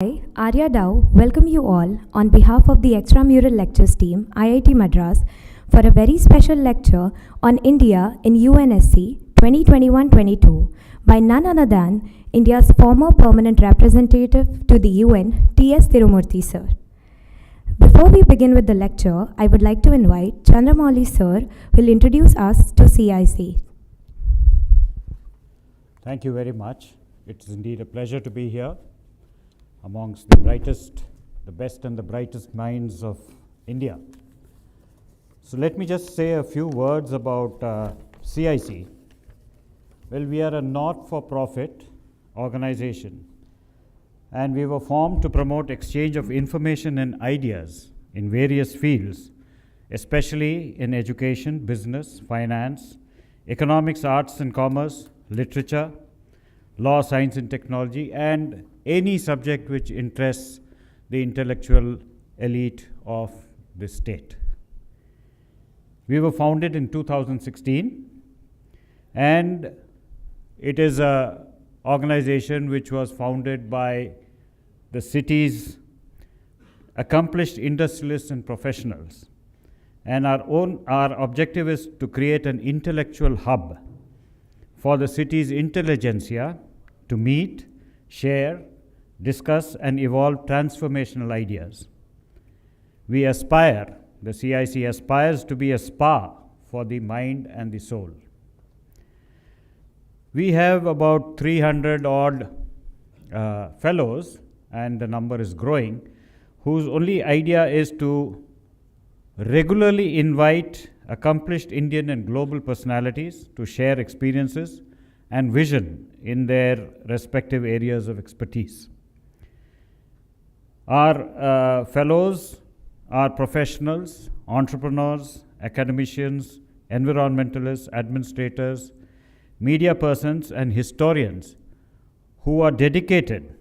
I, Arya Dow, welcome you all on behalf of the Extramural Lectures team, IIT Madras, for a very special lecture on India in UNSC 2021-22 by none other than India's former permanent representative to the UN, T.S. Tirumurthy sir. Before we begin with the lecture, I would like to invite Chandramouli sir, who will introduce us to CIC. Thank you very much. It's indeed a pleasure to be here amongst the brightest, the best and the brightest minds of India. So let me just say a few words about CIC. Well, we are a not-for-profit organization, and we were formed to promote exchange of information and ideas in various fields, especially in education, business, finance, economics, arts and commerce, literature, law, science and technology, and any subject which interests the intellectual elite of the state. We were founded in 2016, and it is an organization which was founded by the city's accomplished industrialists and professionals. And our objective is to create an intellectual hub for the city's intelligentsia to meet, share, discuss and evolve transformational ideas. We aspire, the CIC aspires to be a spa for the mind and the soul. We have about 300 odd fellows, and the number is growing, whose only idea is to regularly invite accomplished Indian and global personalities to share experiences and vision in their respective areas of expertise. Our fellows are professionals, entrepreneurs, academicians, environmentalists, administrators, media persons, and historians who are dedicated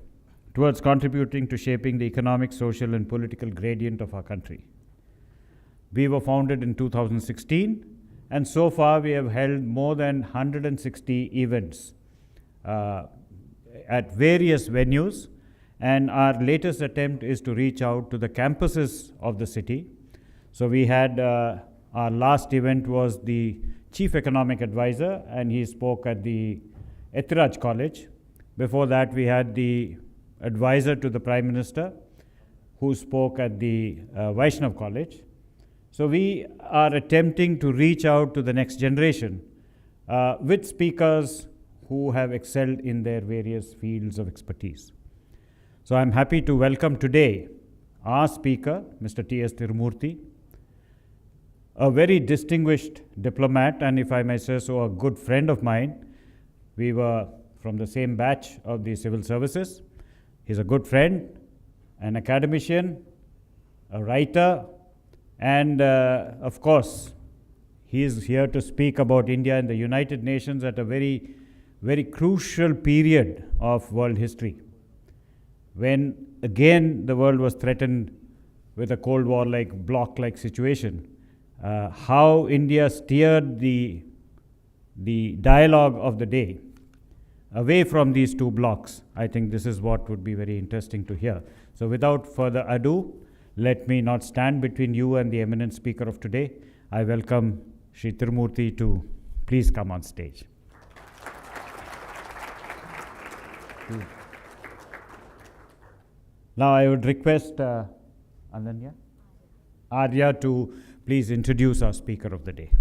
towards contributing to shaping the economic, social, and political gradient of our country. We were founded in 2016, and so far we have held more than 160 events at various venues. And our latest attempt is to reach out to the campuses of the city. So we had our last event was the Chief Economic Advisor, and he spoke at the Ethiraj College. Before that, we had the Advisor to the Prime Minister, who spoke at the Vaishnav College. So we are attempting to reach out to the next generation with speakers who have excelled in their various fields of expertise. So I'm happy to welcome today our speaker, Mr. T.S. Tirumurthy, a very distinguished diplomat, and if I may say so, a good friend of mine. We were from the same batch of the civil services. He's a good friend, an academician, a writer, and of course, he is here to speak about India and the United Nations at a very, very crucial period of world history, when again the world was threatened with a Cold War-like, bloc-like situation. How India steered the dialogue of the day away from these two blocs. I think this is what would be very interesting to hear. So without further ado, let me not stand between you and the eminent speaker of today. I welcome Shri Tirumurthy to please come on stage. Now I would request Arya to please introduce our speaker of the day.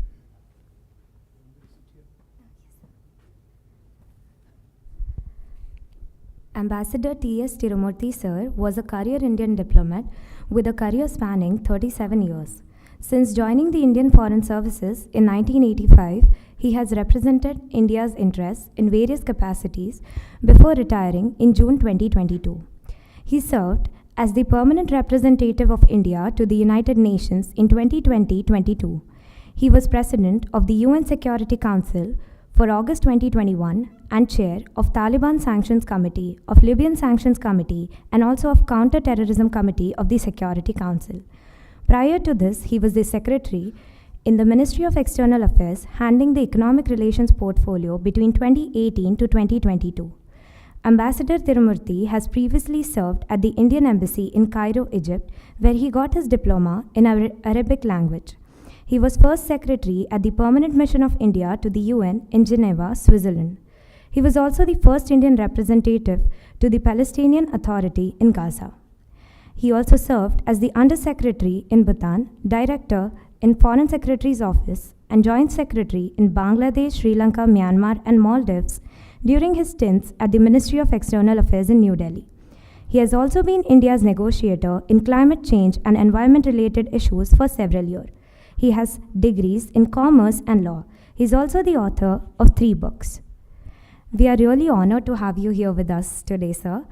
Ambassador T.S. Tirumurthy sir was a career Indian diplomat with a career spanning 37 years. Since joining the Indian Foreign Services in 1985, he has represented India's interests in various capacities before retiring in June 2022. He served as the permanent representative of India to the United Nations in 2020-22. He was president of the UN Security Council for August 2021 and chair of Taliban Sanctions Committee, of Libyan Sanctions Committee, and also of Counter-Terrorism Committee of the Security Council. Prior to this, he was the secretary in the Ministry of External Affairs, handling the economic relations portfolio between 2018 to 2022. Ambassador Tirumurthy has previously served at the Indian Embassy in Cairo, Egypt, where he got his diploma in Arabic language. He was first secretary at the Permanent Mission of India to the UN in Geneva, Switzerland. He was also the first Indian representative to the Palestinian Authority in Gaza. He also served as the Undersecretary in Bhutan, Director in Foreign Secretary's Office, and Joint Secretary in Bangladesh, Sri Lanka, Myanmar, and Maldives during his stints at the Ministry of External Affairs in New Delhi. He has also been India's negotiator in climate change and environment-related issues for several years. He has degrees in commerce and law. He is also the author of 3 books. We are really honored to have you here with us today, sir.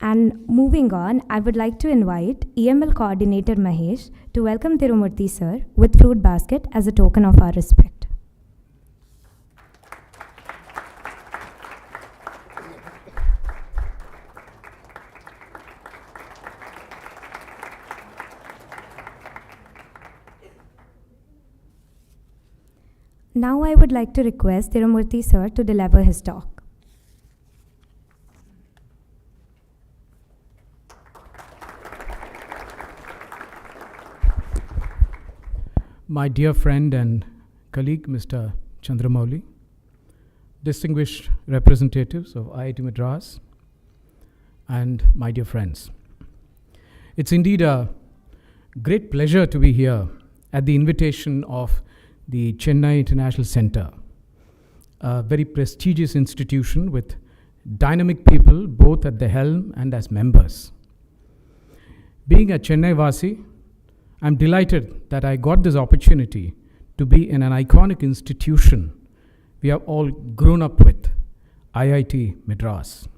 And moving on, I would like to invite EML Coordinator Mahesh to welcome Tirumurthy sir with fruit basket as a token of our respect. Now I would like to request Tirumurthy sir to deliver his talk. My dear friend and colleague, Mr. Chandramouli, distinguished representatives of IIT Madras, and my dear friends. It's indeed a great pleasure to be here at the invitation of the Chennai International Center, a very prestigious institution with dynamic people both at the helm and as members. Being a Chennai Vasi, I'm delighted that I got this opportunity to be in an iconic institution we have all grown up with, IIT Madras.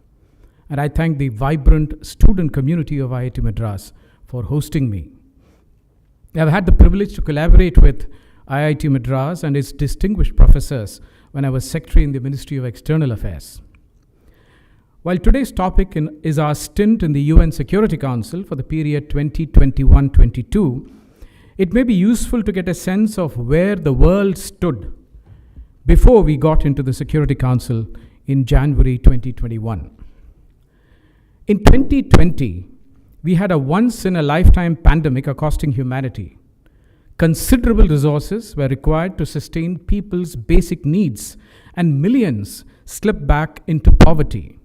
And I thank the vibrant student community of IIT Madras for hosting me. I've had the privilege to collaborate with IIT Madras and its distinguished professors when I was secretary in the Ministry of External Affairs. While today's topic is our stint in the UN Security Council for the period 2021-22, it may be useful to get a sense of where the world stood before we got into the Security Council in January 2021. In 2020, we had a once-in-a-lifetime pandemic accosting humanity. Considerable resources were required to sustain people's basic needs, and millions slipped back into poverty.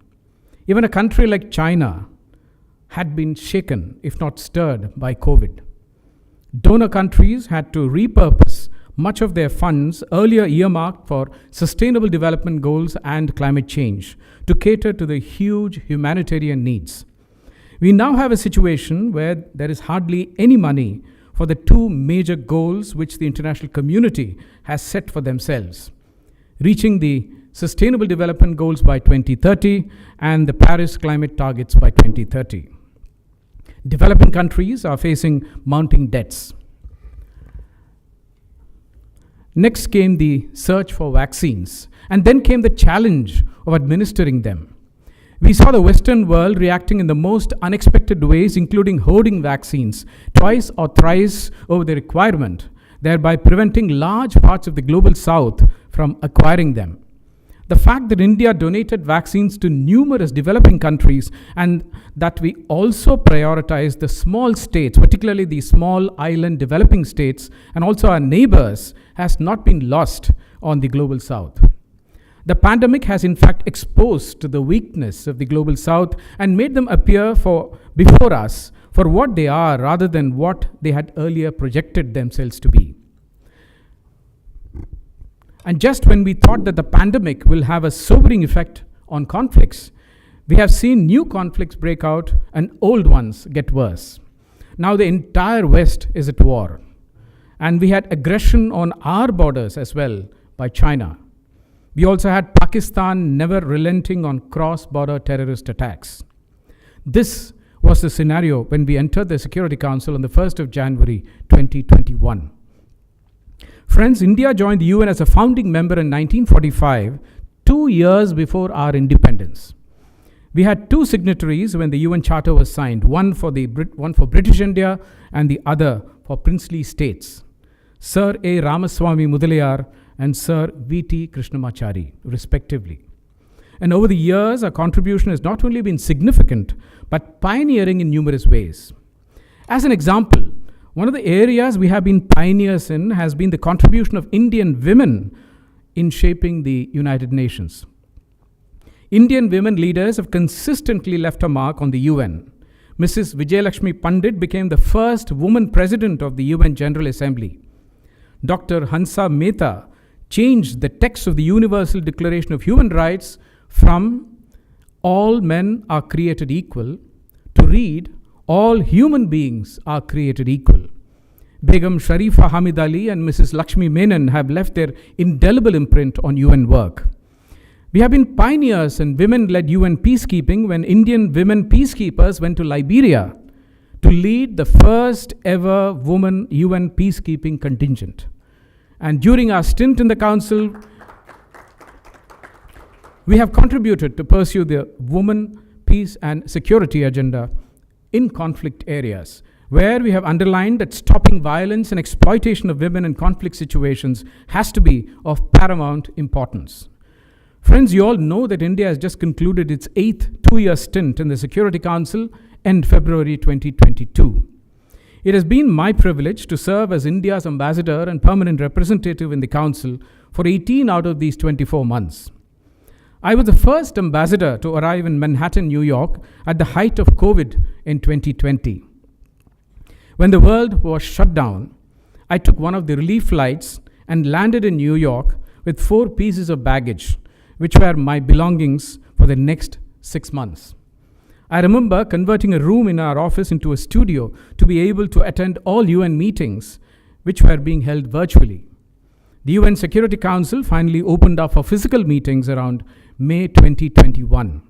Even a country like China had been shaken, if not stirred, by COVID. Donor countries had to repurpose much of their funds earlier earmarked for sustainable development goals and climate change to cater to the huge humanitarian needs. We now have a situation where there is hardly any money for the 2 major goals which the international community has set for themselves: reaching the Sustainable Development Goals by 2030 and the Paris climate targets by 2030. Developing countries are facing mounting debts. Next came the search for vaccines, and then came the challenge of administering them. We saw the Western world reacting in the most unexpected ways, including hoarding vaccines twice or thrice over the requirement, thereby preventing large parts of the global South from acquiring them. The fact that India donated vaccines to numerous developing countries and that we also prioritized the small states, particularly the small island developing states, and also our neighbors, has not been lost on the global South. The pandemic has in fact exposed the weakness of the global South and made them appear before us for what they are rather than what they had earlier projected themselves to be. And just when we thought that the pandemic will have a sobering effect on conflicts, we have seen new conflicts break out and old ones get worse. Now the entire West is at war. And we had aggression on our borders as well by China. We also had Pakistan never relenting on cross-border terrorist attacks. This was the scenario when we entered the Security Council on the 1st of January 2021. Friends, India joined the UN as a founding member in 1945, 2 years before our independence. We had 2 signatories when the UN Charter was signed, one for British India and the other for princely states, Sir A. Ramaswamy Mudaliar and Sir V.T. Krishnamachari, respectively. And over the years, our contribution has not only been significant, but pioneering in numerous ways. As an example, one of the areas we have been pioneers in has been the contribution of Indian women in shaping the United Nations. Indian women leaders have consistently left a mark on the UN. Mrs. Vijayalakshmi Pandit became the first woman president of the UN General Assembly. Dr. Hansa Mehta changed the text of the Universal Declaration of Human Rights from all men are created equal to read all human beings are created equal. Begum Sharifa Hamid Ali and Mrs. Lakshmi Menon have left their indelible imprint on UN work. We have been pioneers in women-led UN peacekeeping when Indian women peacekeepers went to Liberia to lead the first ever woman UN peacekeeping contingent. And during our stint in the Council, we have contributed to pursue the women, peace and security agenda in conflict areas, where we have underlined that stopping violence and exploitation of women in conflict situations has to be of paramount importance. Friends, you all know that India has just concluded its 8th two-year stint in the Security Council in February 2022. It has been my privilege to serve as India's ambassador and permanent representative in the Council for 18 out of these 24 months. I was the first ambassador to arrive in Manhattan, New York at the height of COVID in 2020. When the world was shut down, I took one of the relief flights and landed in New York with 4 pieces of baggage, which were my belongings for the next 6 months. I remember converting a room in our office into a studio to be able to attend all UN meetings, which were being held virtually. The UN Security Council finally opened up for physical meetings around May 2021.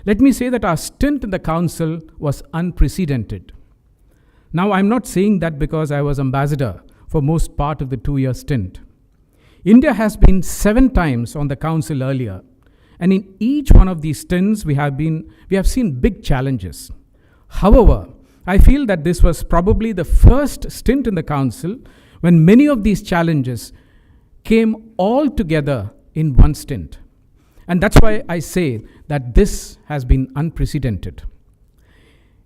Let me say that our stint in the Council was unprecedented. Now, I'm not saying that because I was ambassador for most part of the 2-year stint. India has been 7 times on the Council earlier, and in each one of these stints we have seen big challenges. However, I feel that this was probably the first stint in the Council when many of these challenges came all together in one stint. And that's why I say that this has been unprecedented.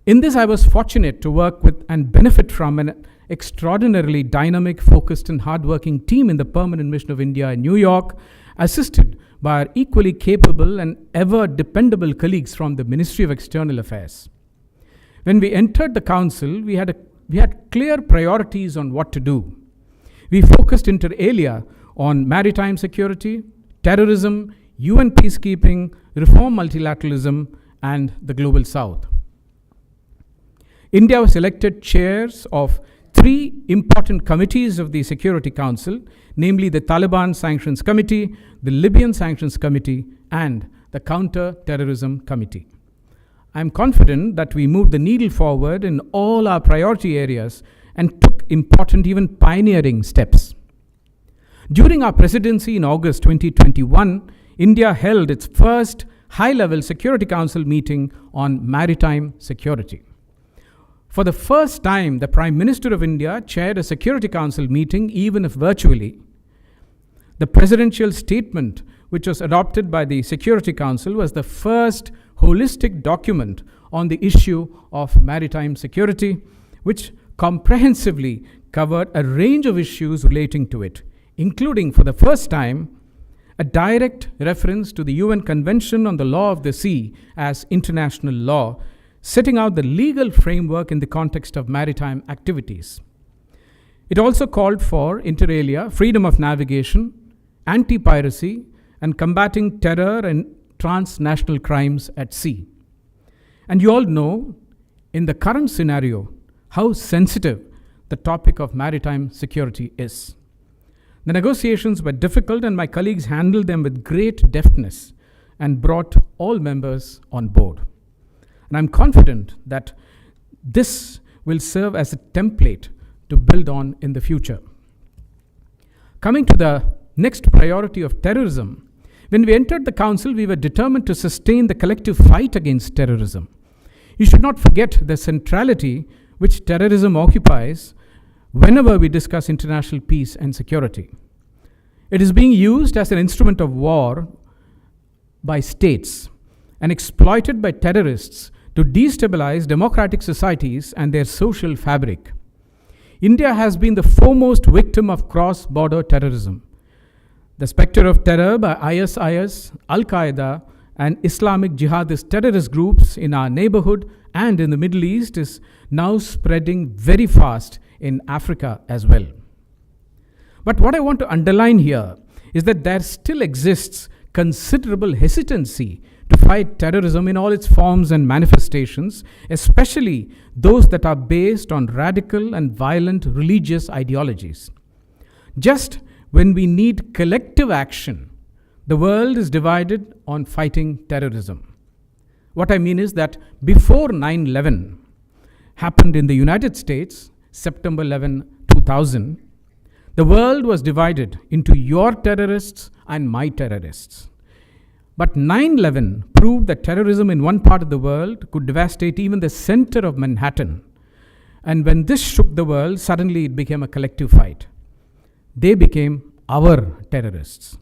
In this, I was fortunate to work with and benefit from an extraordinarily dynamic, focused, and hardworking team in the Permanent Mission of India in New York, assisted by our equally capable and ever dependable colleagues from the Ministry of External Affairs. When we entered the Council, we had clear priorities on what to do. We focused inter alia on maritime security, terrorism, UN peacekeeping, reform multilateralism, and the Global South. India was elected chairs of 3 important committees of the Security Council, namely the Taliban Sanctions Committee, the Libyan Sanctions Committee, and the Counter-Terrorism Committee. I am confident that we moved the needle forward in all our priority areas and took important, even pioneering steps. During our presidency in August 2021, India held its first high-level Security Council meeting on maritime security. For the first time, the Prime Minister of India chaired a Security Council meeting, even if virtually. The presidential statement, which was adopted by the Security Council, was the first holistic document on the issue of maritime security, which comprehensively covered a range of issues relating to it, including, for the first time, a direct reference to the UN Convention on the Law of the Sea as international law, setting out the legal framework in the context of maritime activities. It also called for, inter alia, freedom of navigation, anti-piracy, and combating terror and transnational crimes at sea. And you all know, in the current scenario, how sensitive the topic of maritime security is. The negotiations were difficult, and my colleagues handled them with great deftness and brought all members on board. And I'm confident that this will serve as a template to build on in the future. Coming to the next priority of terrorism, when we entered the Council, we were determined to sustain the collective fight against terrorism. You should not forget the centrality which terrorism occupies whenever we discuss international peace and security. It is being used as an instrument of war by states and exploited by terrorists to destabilize democratic societies and their social fabric. India has been the foremost victim of cross-border terrorism. The specter of terror by ISIS, Al-Qaeda, and Islamic jihadist terrorist groups in our neighborhood and in the Middle East is now spreading very fast in Africa as well. But what I want to underline here is that there still exists considerable hesitancy to fight terrorism in all its forms and manifestations, especially those that are based on radical and violent religious ideologies. Just when we need collective action, the world is divided on fighting terrorism. What I mean is that before 9/11 happened in the United States, September 11, 2000, the world was divided into your terrorists and my terrorists. But 9/11 proved that terrorism in one part of the world could devastate even the center of Manhattan. And when this shook the world, suddenly it became a collective fight. They became our terrorists.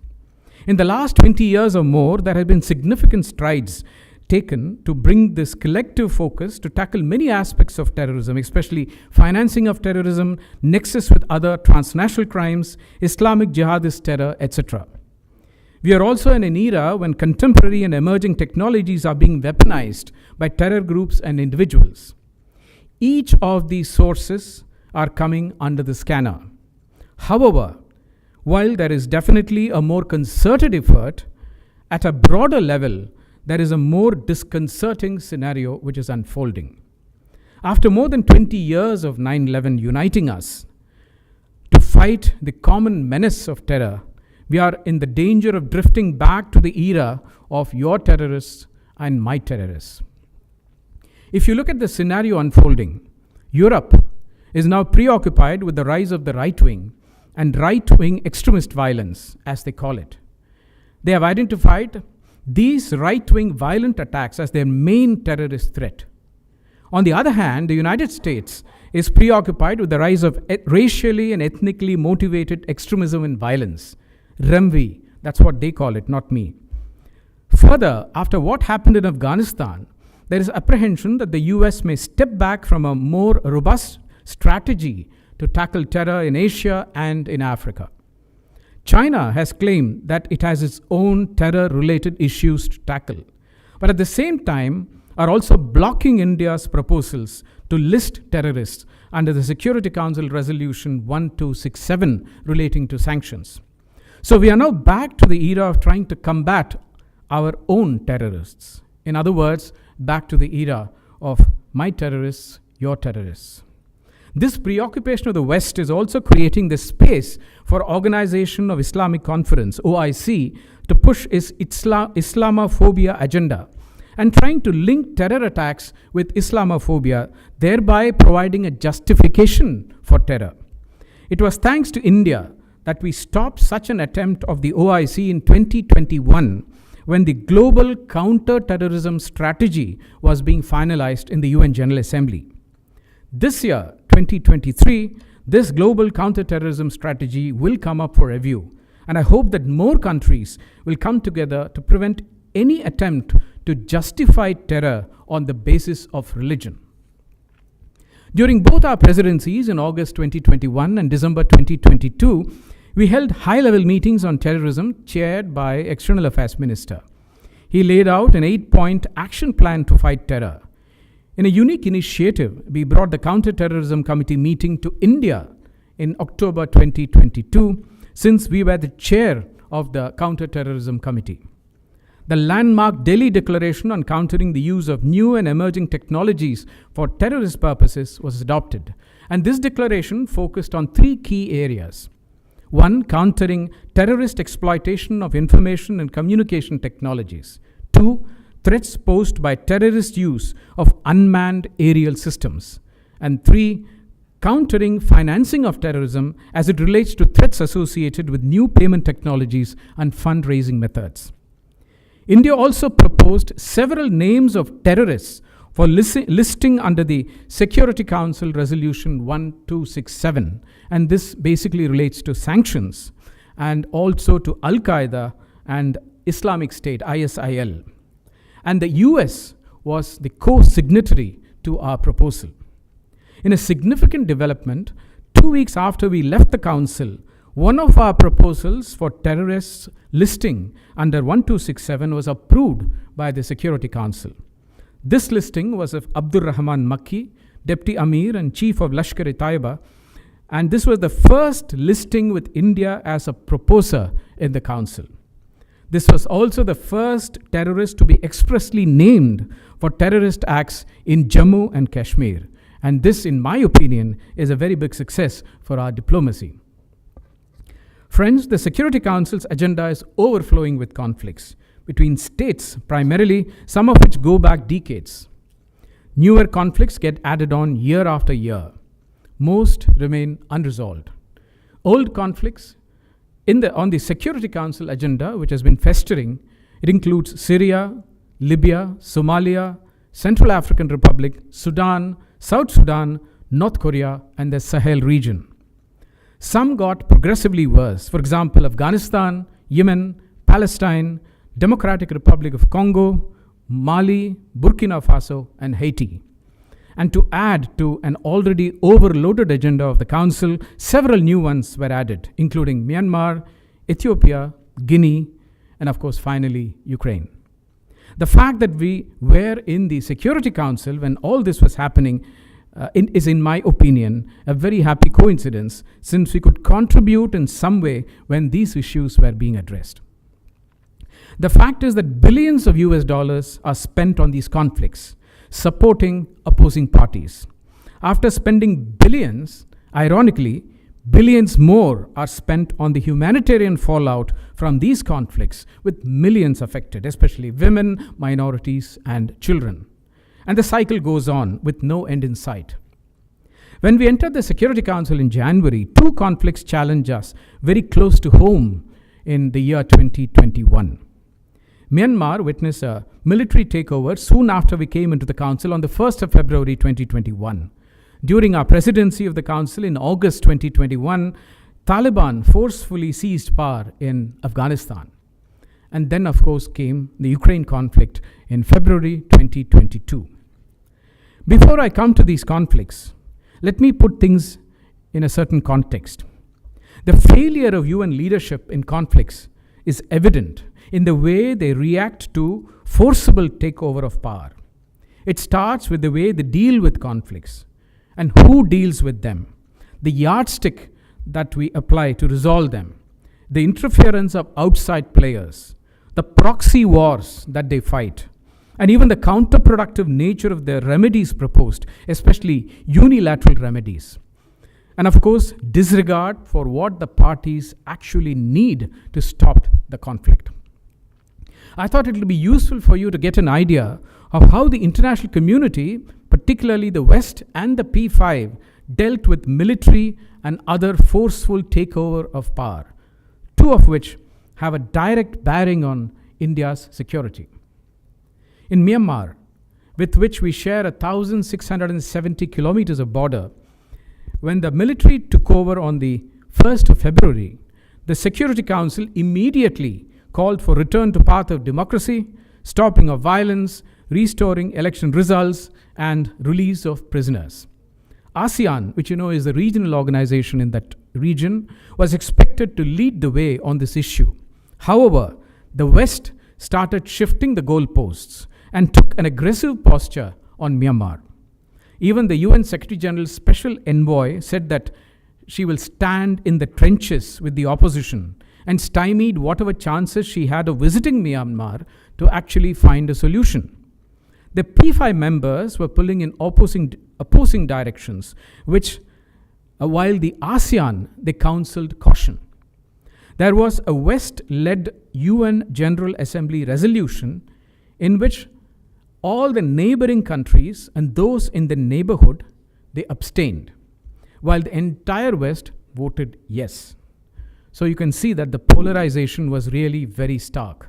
In the last 20 years or more, there have been significant strides taken to bring this collective focus to tackle many aspects of terrorism, especially financing of terrorism, nexus with other transnational crimes, Islamic jihadist terror, etc. We are also in an era when contemporary and emerging technologies are being weaponized by terror groups and individuals. Each of these sources are coming under the scanner. However, while there is definitely a more concerted effort, at a broader level, there is a more disconcerting scenario which is unfolding. After more than 20 years of 9/11 uniting us to fight the common menace of terror, we are in the danger of drifting back to the era of your terrorists and my terrorists. If you look at the scenario unfolding, Europe is now preoccupied with the rise of the right wing and right-wing extremist violence, as they call it. They have identified these right-wing violent attacks as their main terrorist threat. On the other hand, the United States is preoccupied with the rise of racially and ethnically motivated extremism and violence. REMV, that's what they call it, not me. Further, after what happened in Afghanistan, there is apprehension that the US may step back from a more robust strategy to tackle terror in Asia and in Africa. China has claimed that it has its own terror-related issues to tackle, but at the same time are also blocking India's proposals to list terrorists under the Security Council Resolution 1267 relating to sanctions. So we are now back to the era of trying to combat our own terrorists. In other words, back to the era of my terrorists, your terrorists. This preoccupation of the West is also creating the space for Organization of Islamic Conference, OIC, to push its Islamophobia agenda and trying to link terror attacks with Islamophobia, thereby providing a justification for terror. It was thanks to India that we stopped such an attempt of the OIC in 2021 when the Global Counter-Terrorism Strategy was being finalized in the UN General Assembly. This year, 2023, this global counterterrorism strategy will come up for review, and I hope that more countries will come together to prevent any attempt to justify terror on the basis of religion. During both our presidencies in August 2021 and December 2022, we held high-level meetings on terrorism chaired by External Affairs Minister. He laid out an 8-point action plan to fight terror. In a unique initiative, we brought the Counter-Terrorism Committee meeting to India in October 2022, since we were the chair of the Counter-Terrorism Committee. The landmark Delhi Declaration on countering the use of new and emerging technologies for terrorist purposes was adopted, and this declaration focused on 3 key areas. 1. Countering terrorist exploitation of information and communication technologies. 2. Threats posed by terrorist use of unmanned aerial systems. And 3. Countering financing of terrorism as it relates to threats associated with new payment technologies and fundraising methods. India also proposed several names of terrorists for listing under the Security Council Resolution 1267, and this basically relates to sanctions and also to Al-Qaeda and Islamic State, ISIL. And the US was the co-signatory to our proposal. In a significant development, 2 weeks after we left the Council, one of our proposals for terrorists listing under 1267 was approved by the Security Council. This listing was of Abdur Rahman Makki, Deputy Amir and Chief of Lashkar-e-Taiba, and this was the first listing with India as a proposer in the Council. This was also the first terrorist to be expressly named for terrorist acts in Jammu and Kashmir. And this, in my opinion, is a very big success for our diplomacy. Friends, the Security Council's agenda is overflowing with conflicts between states, primarily, some of which go back decades. Newer conflicts get added on year after year. Most remain unresolved. Old conflicts on the Security Council agenda, which has been festering, it includes Syria, Libya, Somalia, Central African Republic, Sudan, South Sudan, North Korea, and the Sahel region. Some got progressively worse. For example, Afghanistan, Yemen, Palestine, Democratic Republic of Congo, Mali, Burkina Faso, and Haiti. And to add to an already overloaded agenda of the Council, several new ones were added, including Myanmar, Ethiopia, Guinea, and of course, finally, Ukraine. The fact that we were in the Security Council when all this was happening is, in my opinion, a very happy coincidence, since we could contribute in some way when these issues were being addressed. The fact is that billions of US dollars are spent on these conflicts, supporting opposing parties. After spending billions, ironically, billions more are spent on the humanitarian fallout from these conflicts, with millions affected, especially women, minorities, and children. And the cycle goes on with no end in sight. When we entered the Security Council in January, two conflicts challenged us very close to home in the year 2021. Myanmar witnessed a military takeover soon after we came into the Council on the 1st of February 2021. During our presidency of the Council in August 2021, Taliban forcefully seized power in Afghanistan. And then, of course, came the Ukraine conflict in February 2022. Before I come to these conflicts, let me put things in a certain context. The failure of UN leadership in conflicts is evident in the way they react to forcible takeover of power. It starts with the way they deal with conflicts and who deals with them, the yardstick that we apply to resolve them, the interference of outside players, the proxy wars that they fight, and even the counterproductive nature of the remedies proposed, especially unilateral remedies. And of course, disregard for what the parties actually need to stop the conflict. I thought it would be useful for you to get an idea of how the international community, particularly the West and the P5, dealt with military and other forceful takeover of power, two of which have a direct bearing on India's security. In Myanmar, with which we share 1,670 kilometers of border, when the military took over on the 1st of February, the Security Council immediately called for return to path of democracy, stopping of violence, restoring election results, and release of prisoners. ASEAN, which you know is the regional organization in that region, was expected to lead the way on this issue. However, the West started shifting the goalposts and took an aggressive posture on Myanmar. Even the UN Secretary General's special envoy said that she will stand in the trenches with the opposition and stymied whatever chances she had of visiting Myanmar to actually find a solution. The P5 members were pulling in opposing directions, which, while the ASEAN, they counseled caution. There was a West-led UN General Assembly resolution in which all the neighboring countries and those in the neighborhood, they abstained, while the entire West voted yes. So you can see that the polarization was really very stark.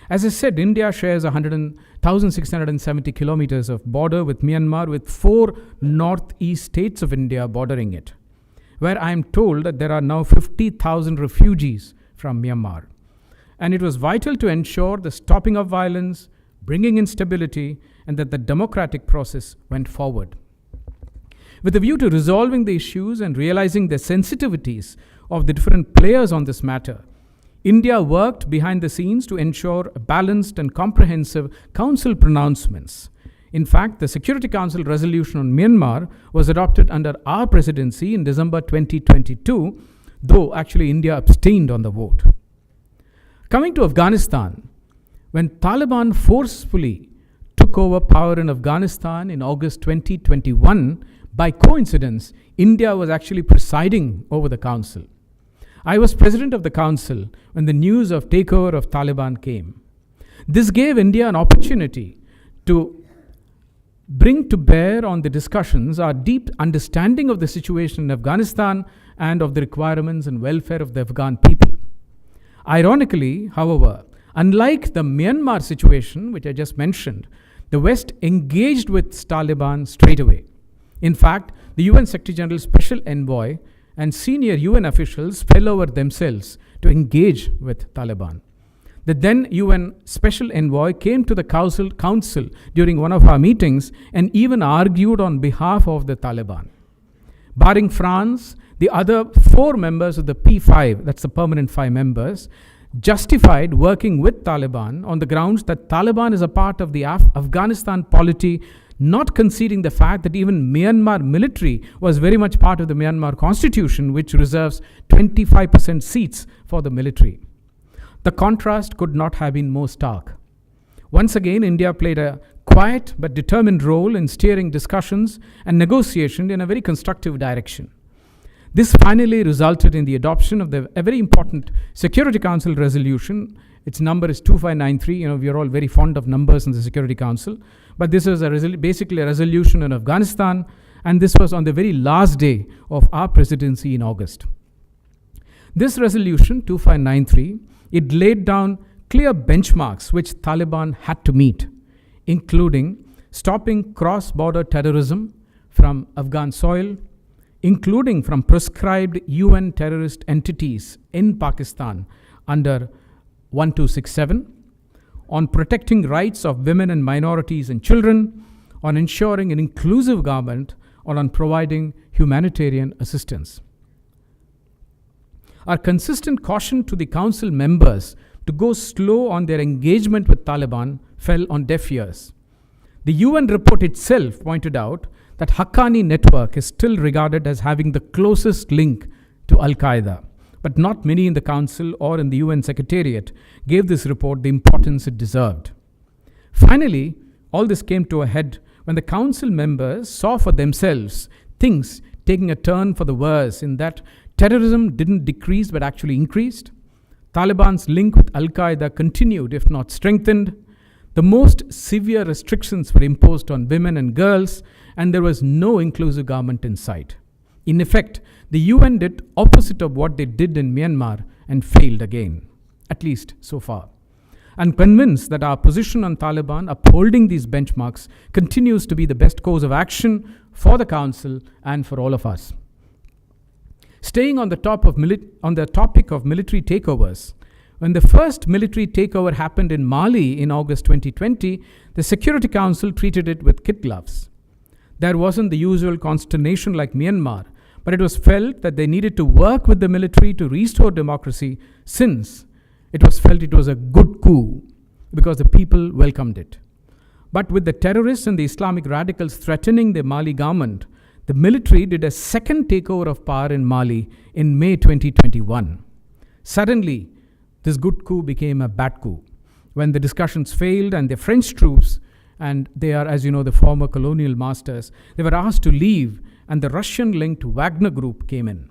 As I said, India shares 1,670 kilometers of border with Myanmar, with 4 northeast states of India bordering it, where I am told that there are now 50,000 refugees from Myanmar. and it was vital to ensure the stopping of violence, bringing in stability, and that the democratic process went forward. With a view to resolving the issues and realizing the sensitivities of the different players on this matter, India worked behind the scenes to ensure balanced and comprehensive Council pronouncements. In fact, the Security Council resolution on Myanmar was adopted under our presidency in December 2022, though actually India abstained on the vote. Coming to Afghanistan, when Taliban forcefully took over power in Afghanistan in August 2021, by coincidence, India was actually presiding over the council. I was president of the council when the news of takeover of Taliban came. This gave India an opportunity to bring to bear on the discussions our deep understanding of the situation in Afghanistan and of the requirements and welfare of the Afghan people. Ironically, however, unlike the Myanmar situation, which I just mentioned, the West engaged with Taliban straight away. In fact, the UN Secretary General's Special Envoy and senior UN officials fell over themselves to engage with Taliban. The then UN Special Envoy came to the council during one of our meetings and even argued on behalf of the Taliban. Barring France, the other 4 members of the P5, that's the permanent 5 members, justified working with Taliban on the grounds that Taliban is a part of the Afghanistan polity, not conceding the fact that even Myanmar military was very much part of the Myanmar constitution, which reserves 25% seats for the military. The contrast could not have been more stark. Once again, India played a quiet but determined role in steering discussions and negotiation in a very constructive direction. This finally resulted in the adoption of a very important Security Council resolution. Its number is 2593. We are all very fond of numbers in the Security Council. But this was basically a resolution in Afghanistan, and this was on the very last day of our presidency in August. This resolution, 2593, it laid down clear benchmarks which Taliban had to meet, including stopping cross-border terrorism from Afghan soil, including from prescribed UN terrorist entities in Pakistan under 1267, on protecting rights of women and minorities and children, on ensuring an inclusive government, or on providing humanitarian assistance. Our consistent caution to the council members to go slow on their engagement with Taliban fell on deaf ears. The UN report itself pointed out that Haqqani network is still regarded as having the closest link to Al-Qaeda, but not many in the Council or in the UN Secretariat gave this report the importance it deserved. Finally, all this came to a head when the Council members saw for themselves things taking a turn for the worse, in that terrorism didn't decrease but actually increased. Taliban's link with Al-Qaeda continued, if not strengthened. The most severe restrictions were imposed on women and girls, and there was no inclusive government in sight. In effect, the UN did opposite of what they did in Myanmar and failed again, at least so far. I'm convinced that our position on Taliban upholding these benchmarks continues to be the best course of action for the Council and for all of us. Staying on the topic of military takeovers, when the first military takeover happened in Mali in August 2020, the Security Council treated it with kid gloves. There wasn't the usual consternation like Myanmar, but it was felt that they needed to work with the military to restore democracy, since it was felt it was a good coup because the people welcomed it. But with the terrorists and the Islamic radicals threatening the Mali government, the military did a second takeover of power in Mali in May 2021. Suddenly, this good coup became a bad coup when the discussions failed and the French troops, and they are, as you know, the former colonial masters, they were asked to leave, and the Russian-linked Wagner group came in.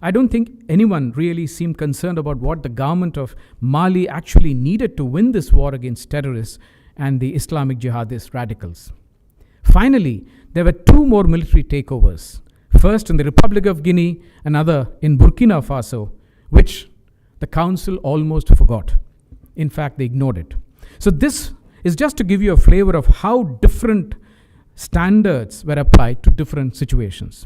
I don't think anyone really seemed concerned about what the government of Mali actually needed to win this war against terrorists and the Islamic jihadist radicals. Finally, there were two more military takeovers, first in the Republic of Guinea, another in Burkina Faso, which the Council almost forgot. In fact, they ignored it. So this is just to give you a flavor of how different standards were applied to different situations.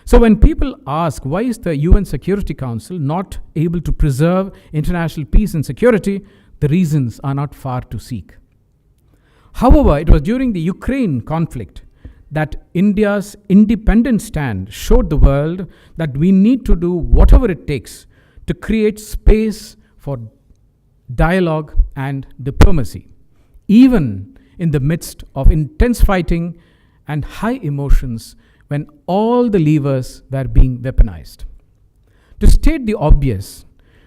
So when people ask why is the UN Security Council not able to preserve international peace and security, the reasons are not far to seek. However, it was during the Ukraine conflict that India's independent stand showed the world that we need to do whatever it takes to create space for dialogue and diplomacy, even in the midst of intense fighting and high emotions when all the levers were being weaponized. To state the obvious,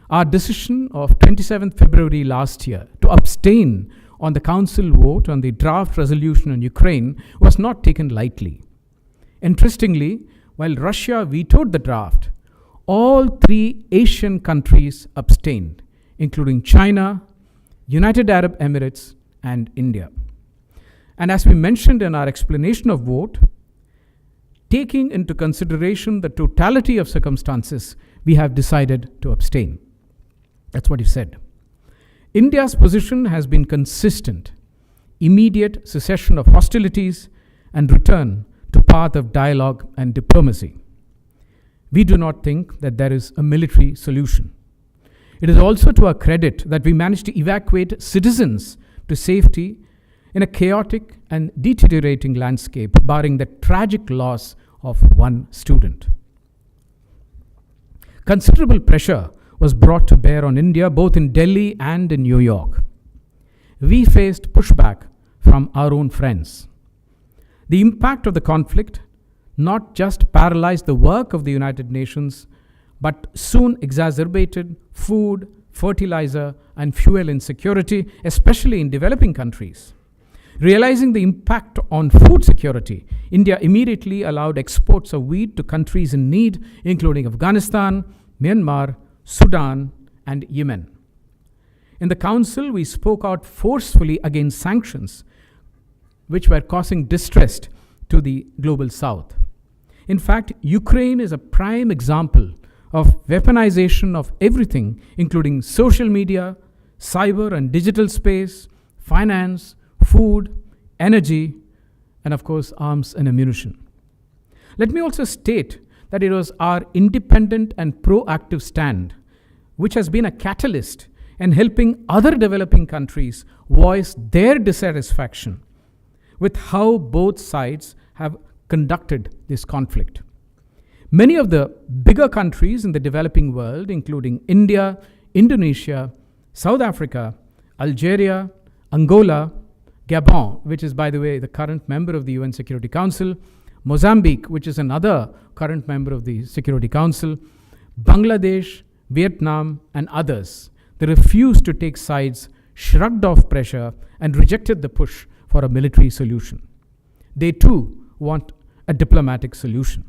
our decision of 27th February last year to abstain on the Council vote on the draft resolution on Ukraine was not taken lightly. Interestingly, while Russia vetoed the draft, all 3 Asian countries abstained, including China, United Arab Emirates, and India. And as we mentioned in our explanation of vote, taking into consideration the totality of circumstances, we have decided to abstain. That's what he said. India's position has been consistent: immediate cessation of hostilities and return to path of dialogue and diplomacy. We do not think that there is a military solution. It is also to our credit that we managed to evacuate citizens to safety in a chaotic and deteriorating landscape, barring the tragic loss of 1 student. Considerable pressure was brought to bear on India both in Delhi and in New York. We faced pushback from our own friends. The impact of the conflict not just paralyzed the work of the United Nations, but soon exacerbated food, fertilizer, and fuel insecurity, especially in developing countries. Realizing the impact on food security, India immediately allowed exports of wheat to countries in need, including Afghanistan, Myanmar, Sudan, and Yemen. In the Council, we spoke out forcefully against sanctions, which were causing distress to the global south. In fact, Ukraine is a prime example of weaponization of everything, including social media, cyber and digital space, finance, food, energy, and of course, arms and ammunition. Let me also state that it was our independent and proactive stand which has been a catalyst in helping other developing countries voice their dissatisfaction with how both sides have conducted this conflict. Many of the bigger countries in the developing world, including India, Indonesia, South Africa, Algeria, Angola, Gabon, which is, by the way, the current member of the UN Security Council, Mozambique, which is another current member of the Security Council, Bangladesh, Vietnam, and others, they refused to take sides, shrugged off pressure, and rejected the push for a military solution. They too want a diplomatic solution.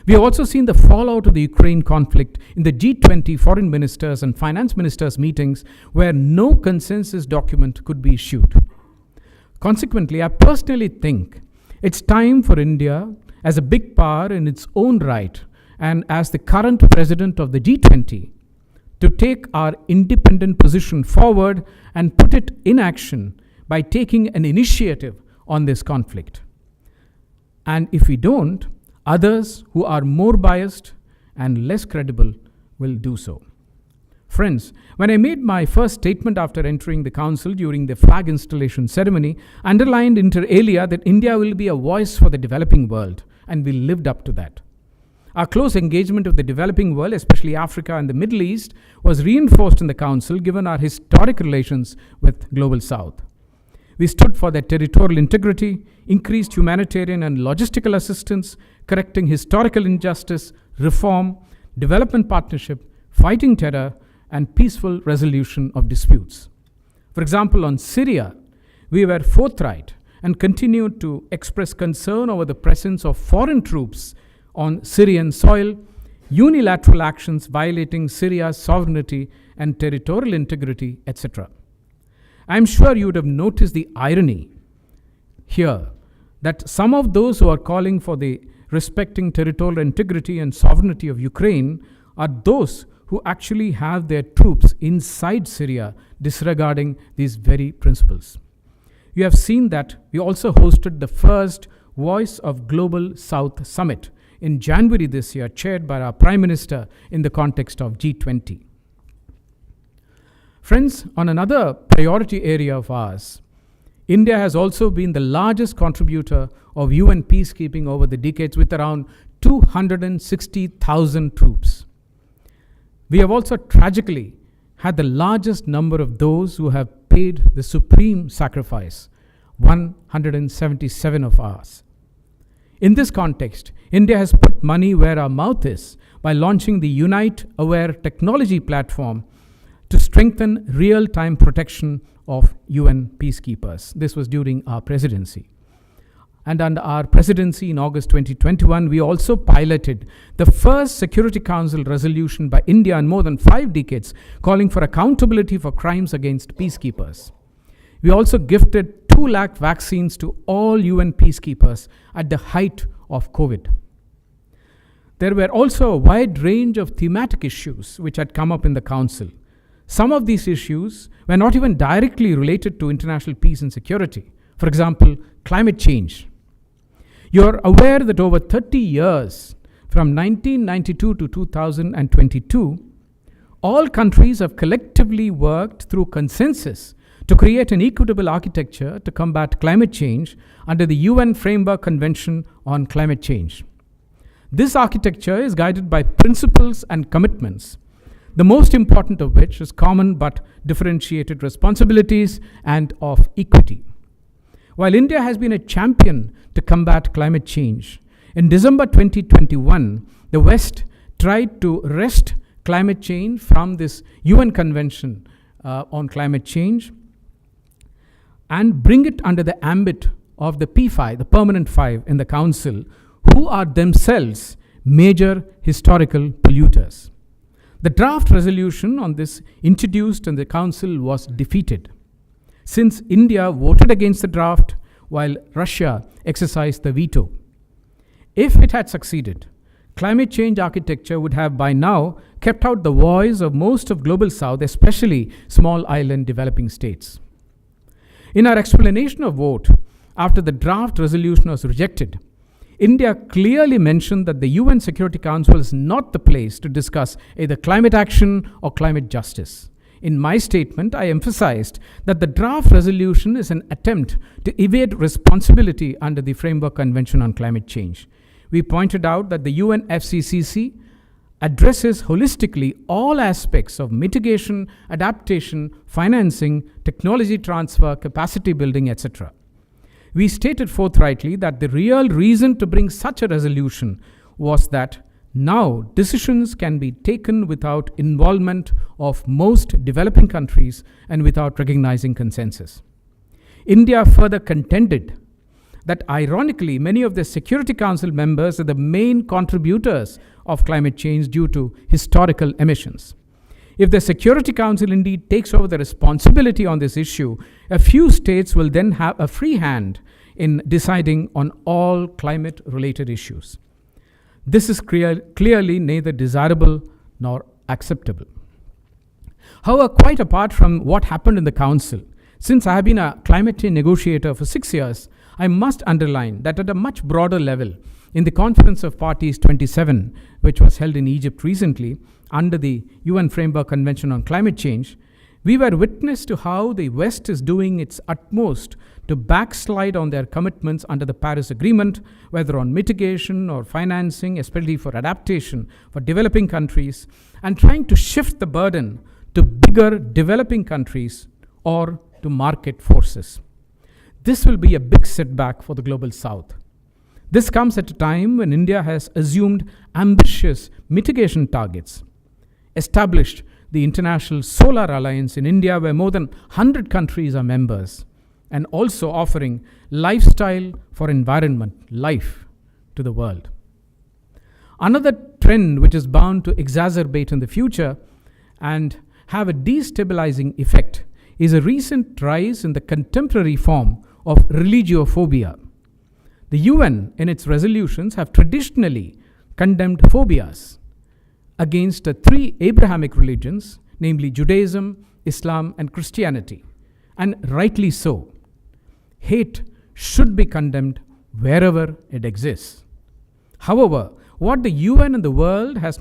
We have also seen the fallout of the Ukraine conflict in the G20 foreign ministers and finance ministers meetings where no consensus document could be issued. Consequently, I personally think it's time for India, as a big power in its own right and as the current president of the G20, to take our independent position forward and put it in action by taking an initiative on this conflict. And if we don't, others who are more biased and less credible will do so. Friends, when I made my first statement after entering the Council during the flag installation ceremony, I underlined inter alia that India will be a voice for the developing world, and we lived up to that. Our close engagement with the developing world, especially Africa and the Middle East, was reinforced in the Council given our historic relations with Global South. We stood for their territorial integrity, increased humanitarian and logistical assistance, correcting historical injustice, reform, development partnership, fighting terror, and peaceful resolution of disputes. For example, on Syria, we were forthright and continued to express concern over the presence of foreign troops on Syrian soil, unilateral actions violating Syria's sovereignty and territorial integrity, etc. I'm sure you would have noticed the irony here that some of those who are calling for the respecting territorial integrity and sovereignty of Ukraine are those who actually have their troops inside Syria disregarding these very principles. You have seen that we also hosted the first Voice of Global South Summit in January this year, chaired by our Prime Minister in the context of G20. Friends, on another priority area of ours, India has also been the largest contributor of UN peacekeeping over the decades with around 260,000 troops. We have also tragically had the largest number of those who have paid the supreme sacrifice, 177 of ours. In this context, India has put money where our mouth is by launching the Unite Aware technology platform to strengthen real-time protection of UN peacekeepers. This was during our presidency. And under our presidency in August 2021, we also piloted the first Security Council resolution by India in more than 5 decades, calling for accountability for crimes against peacekeepers. We also gifted 2 lakh vaccines to all UN peacekeepers at the height of COVID. There were also a wide range of thematic issues which had come up in the Council. Some of these issues were not even directly related to international peace and security. For example, climate change. You're aware that over 30 years, from 1992 to 2022, all countries have collectively worked through consensus to create an equitable architecture to combat climate change under the UN Framework Convention on Climate Change. This architecture is guided by principles and commitments, the most important of which is common but differentiated responsibilities and of equity. While India has been a champion to combat climate change, in December 2021, the West tried to wrest climate change from this UN Convention on Climate Change and bring it under the ambit of the P5, the Permanent Five in the Council, who are themselves major historical polluters. The draft resolution on this introduced in the Council was defeated, since India voted against the draft while Russia exercised the veto. If it had succeeded, climate change architecture would have by now kept out the voice of most of Global South, especially small island developing states. In our explanation of vote, after the draft resolution was rejected, India clearly mentioned that the UN Security Council is not the place to discuss either climate action or climate justice. In my statement, I emphasized that the draft resolution is an attempt to evade responsibility under the Framework Convention on Climate Change. We pointed out that the UNFCCC addresses holistically all aspects of mitigation, adaptation, financing, technology transfer, capacity building, etc. We stated forthrightly that the real reason to bring such a resolution was that now decisions can be taken without involvement of most developing countries and without recognizing consensus. India further contended that ironically many of the Security Council members are the main contributors of climate change due to historical emissions. If the Security Council indeed takes over the responsibility on this issue, a few states will then have a free hand in deciding on all climate-related issues. This is clearly neither desirable nor acceptable. However, quite apart from what happened in the Council, since I have been a climate change negotiator for 6 years, I must underline that at a much broader level, in the Conference of Parties 27, which was held in Egypt recently under the UN Framework Convention on Climate Change, we were witness to how the West is doing its utmost to backslide on their commitments under the Paris Agreement, whether on mitigation or financing, especially for adaptation for developing countries, and trying to shift the burden to bigger developing countries or to market forces. This will be a big setback for the Global South. This comes at a time when India has assumed ambitious mitigation targets, established the International Solar Alliance in India, where more than 100 countries are members, and also offering lifestyle for environment, life, to the world. Another trend which is bound to exacerbate in the future and have a destabilizing effect is a recent rise in the contemporary form of religiophobia. The UN, in its resolutions, have traditionally condemned phobias against the 3 Abrahamic religions, namely Judaism, Islam, and Christianity, and rightly so. Hate should be condemned wherever it exists. However, what the UN and the world has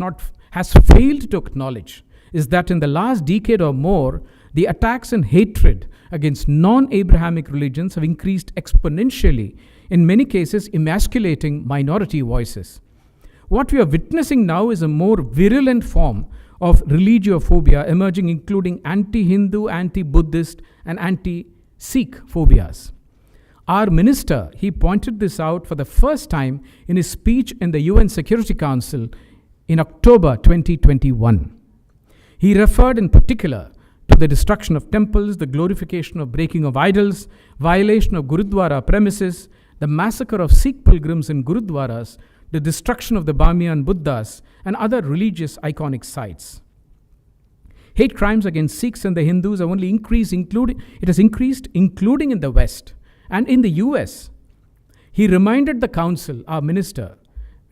failed to acknowledge is that in the last decade or more, the attacks and hatred against non-Abrahamic religions have increased exponentially, in many cases emasculating minority voices. What we are witnessing now is a more virulent form of religiophobia emerging, including anti-Hindu, anti-Buddhist, and anti-Sikh phobias. Our minister, he pointed this out for the first time in his speech in the UN Security Council in October 2021. He referred in particular to the destruction of temples, the glorification of breaking of idols, violation of Gurudwara premises, the massacre of Sikh pilgrims in Gurudwaras, the destruction of the Bamiyan Buddhas, and other religious iconic sites. Hate crimes against Sikhs and the Hindus have only increased, including in the West and in the US. He reminded the Council, our minister,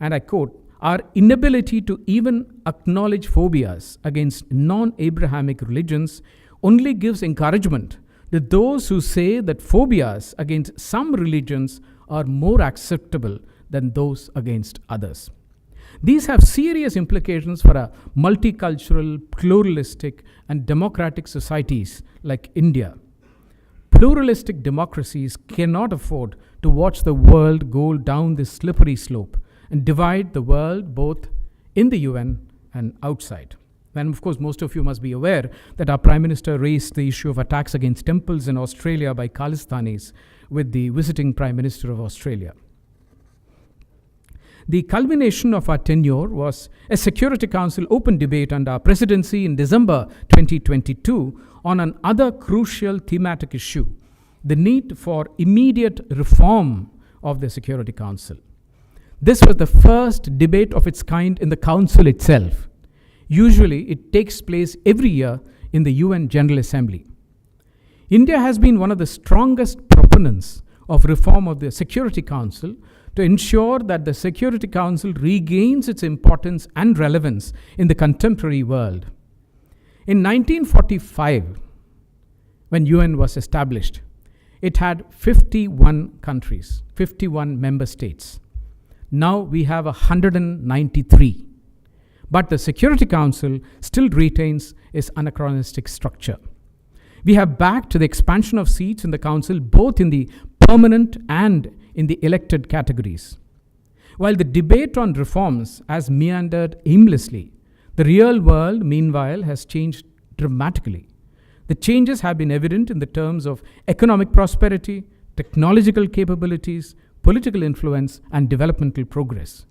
and I quote, our inability to even acknowledge phobias against non-Abrahamic religions only gives encouragement to those who say that phobias against some religions are more acceptable than those against others. These have serious implications for a multicultural, pluralistic, and democratic societies like India. Pluralistic democracies cannot afford to watch the world go down this slippery slope and divide the world both in the UN and outside. And of course, most of you must be aware that our Prime Minister raised the issue of attacks against temples in Australia by Khalistanis with the visiting Prime Minister of Australia. The culmination of our tenure was a Security Council open debate under our presidency in December 2022 on another crucial thematic issue, the need for immediate reform of the Security Council. This was the first debate of its kind in the Council itself. Usually, it takes place every year in the UN General Assembly. India has been one of the strongest proponents of reform of the Security Council to ensure that the Security Council regains its importance and relevance in the contemporary world. In 1945, when UN was established, it had 51 countries, 51 member states. Now we have 193. But the Security Council still retains its anachronistic structure. We have backed the expansion of seats in the Council both in the permanent and in the elected categories. While the debate on reforms has meandered aimlessly, the real world, meanwhile, has changed dramatically. The changes have been evident in the terms of economic prosperity, technological capabilities, political influence, and developmental progress.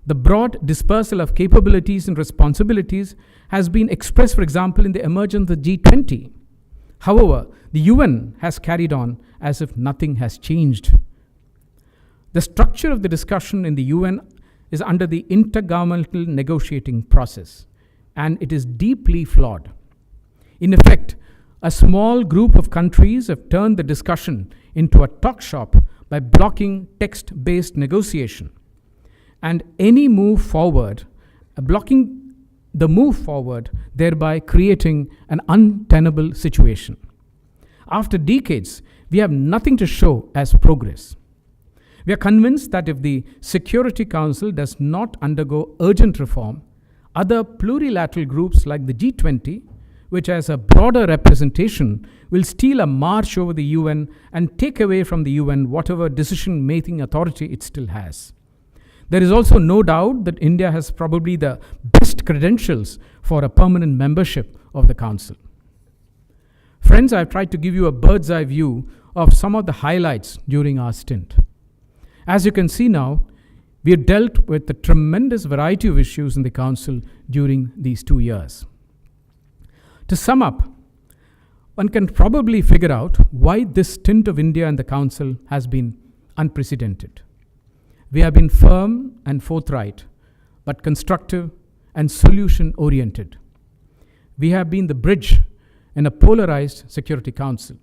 The broad dispersal of capabilities and responsibilities has been expressed, for example, in the emergence of the G20. However, the UN has carried on as if nothing has changed. The structure of the discussion in the UN is under the intergovernmental negotiating process, and it is deeply flawed. In effect, a small group of countries have turned the discussion into a talk shop by blocking text-based negotiation. And any move forward, blocking the move forward, thereby creating an untenable situation. After decades, we have nothing to show as progress. We are convinced that if the Security Council does not undergo urgent reform, other plurilateral groups like the G20, which has a broader representation, will steal a march over the UN and take away from the UN whatever decision-making authority it still has. There is also no doubt that India has probably the best credentials for a permanent membership of the Council. Friends, I've tried to give you a bird's eye view of some of the highlights during our stint. As you can see now, we have dealt with a tremendous variety of issues in the Council during these 2 years. To sum up, one can probably figure out why this stint of India in the Council has been unprecedented. We have been firm and forthright, but constructive and solution-oriented. We have been the bridge in a polarized Security Council.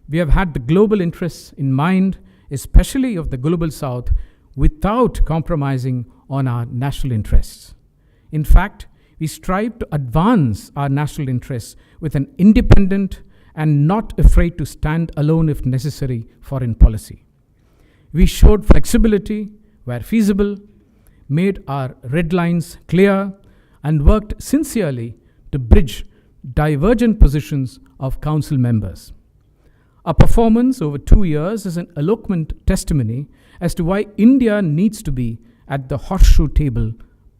We have had the global interests in mind, especially of the Global South, without compromising on our national interests. In fact, we strive to advance our national interests with an independent and not afraid to stand alone if necessary foreign policy. We showed flexibility where feasible, made our red lines clear, and worked sincerely to bridge divergent positions of council members. Our performance over 2 years is an eloquent testimony as to why India needs to be at the horseshoe table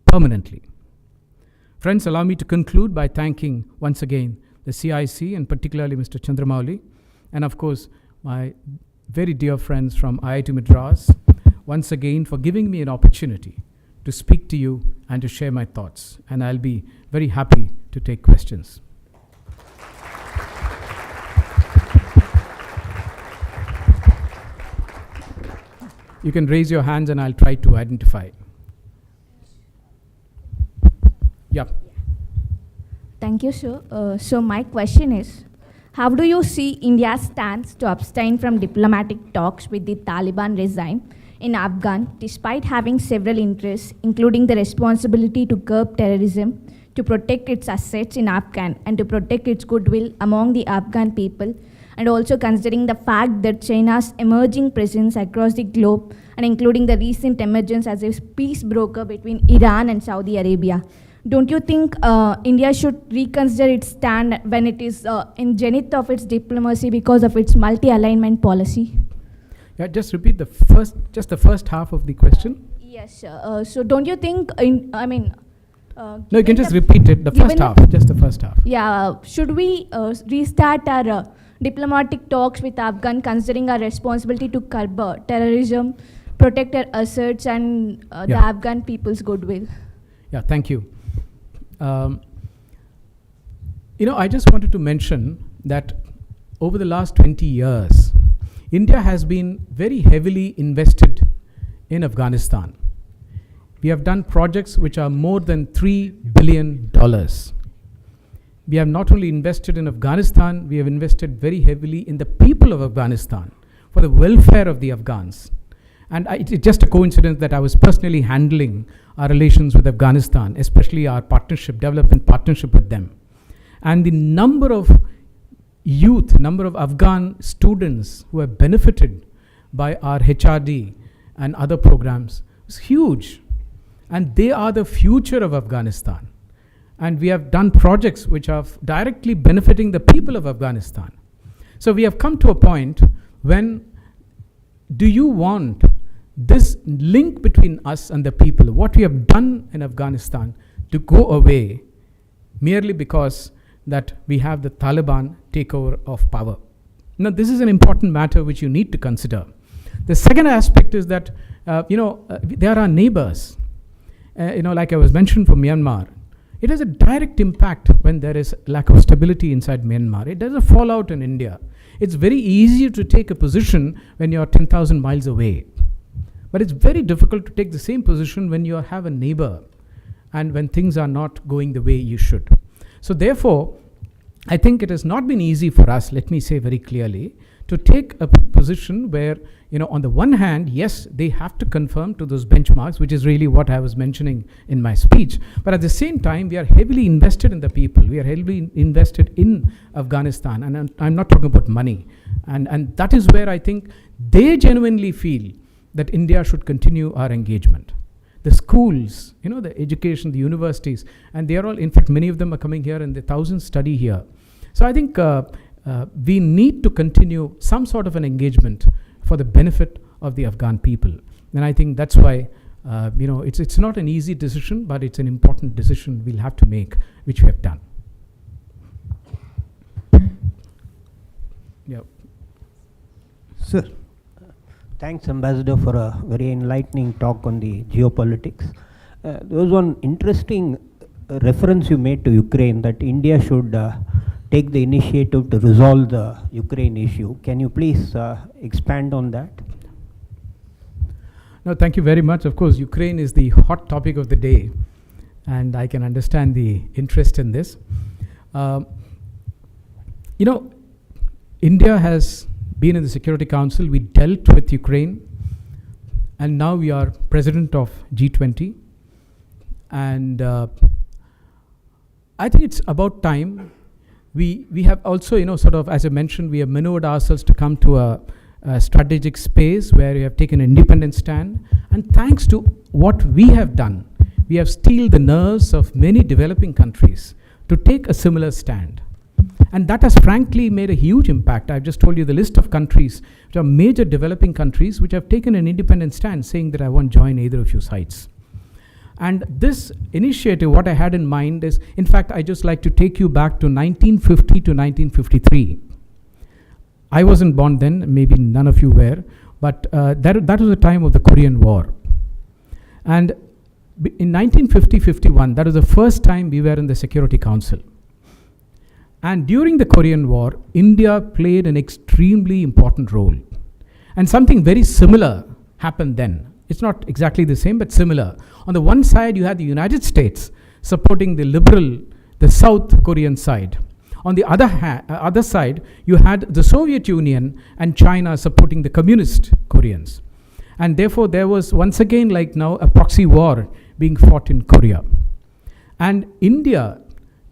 permanently. Friends, allow me to conclude by thanking once again the CIC and particularly Mr. Chandramouli, and of course my very dear friends from IIT Madras, once again for giving me an opportunity to speak to you and to share my thoughts. And I'll be very happy to take questions. You can raise your hands and I'll try to identify. Yeah. Thank you, sir. So my question is, how do you see India's stance to abstain from diplomatic talks with the Taliban regime in Afghan, despite having several interests, including the responsibility to curb terrorism, to protect its assets in Afghan, and to protect its goodwill among the Afghan people, and also considering the fact that China's emerging presence across the globe, and including the recent emergence as a peace broker between Iran and Saudi Arabia? Don't you think India should reconsider its stand when it is in zenith of its diplomacy because of its multi-alignment policy? Yeah, just repeat the first half of the question. Yes, sir. So don't you think, No, you can just repeat it, the first half, just the first half. Yeah, should we restart our diplomatic talks with Afghan, considering our responsibility to curb terrorism, protect our assets, and the Afghan people's goodwill? Yeah, thank you. I just wanted to mention that over the last 20 years, India has been very heavily invested in Afghanistan. We have done projects which are more than $3 billion. We have not only invested in Afghanistan, we have invested very heavily in the people of Afghanistan for the welfare of the Afghans. And it's just a coincidence that I was personally handling our relations with Afghanistan, especially our development partnership with them. And the number of Afghan students who have benefited by our HRD and other programs is huge. And they are the future of Afghanistan. And we have done projects which are directly benefiting the people of Afghanistan. So we have come to a point when, do you want this link between us and the people, what we have done in Afghanistan, to go away merely because that we have the Taliban takeover of power? Now, this is an important matter which you need to consider. The second aspect is that, they are our neighbors. Like I was mentioned for Myanmar, it has a direct impact when there is lack of stability inside Myanmar. It does a fallout in India. It's very easy to take a position when you're 10,000 miles away. But it's very difficult to take the same position when you have a neighbor and when things are not going the way you should. So therefore, I think it has not been easy for us, let me say very clearly, to take a position where, on the one hand, yes, they have to conform to those benchmarks, which is really what I was mentioning in my speech. But at the same time, we are heavily invested in the people. We are heavily invested in Afghanistan. And I'm not talking about money. And that is where I think they genuinely feel that India should continue our engagement. The schools, the education, the universities, and they are all, in fact, many of them are coming here and the thousands study here. So I think we need to continue some sort of an engagement for the benefit of the Afghan people. And I think that's why, it's not an easy decision, but it's an important decision we'll have to make, which we have done. Yeah. Sir, thanks, Ambassador, for a very enlightening talk on the geopolitics. There was one interesting reference you made to Ukraine, that India should take the initiative to resolve the Ukraine issue. Can you please expand on that? No, thank you very much. Of course, Ukraine is the hot topic of the day, and I can understand the interest in this. India has been in the Security Council. We dealt with Ukraine, and now we are president of G20. And I think it's about time. We have also, as I mentioned, we have maneuvered ourselves to come to a strategic space where we have taken an independent stand, and And thanks to what we have done, we have steeled the nerves of many developing countries to take a similar stand. And that has frankly made a huge impact. I've just told you the list of countries, which are major developing countries, which have taken an independent stand saying that I won't join either of your sides. And this initiative, what I had in mind is, in fact, I just like to take you back to 1950 to 1953. I wasn't born then, maybe none of you were, but that was the time of the Korean War. And in 1950-51, that was the first time we were in the Security Council. And during the Korean War, India played an extremely important role. And something very similar happened then. It's not exactly the same, but similar. On the one side, you had the United States supporting the liberal, the South Korean side. On the other side, you had the Soviet Union and China supporting the communist Koreans. And therefore, there was once again, like now, a proxy war being fought in Korea. And India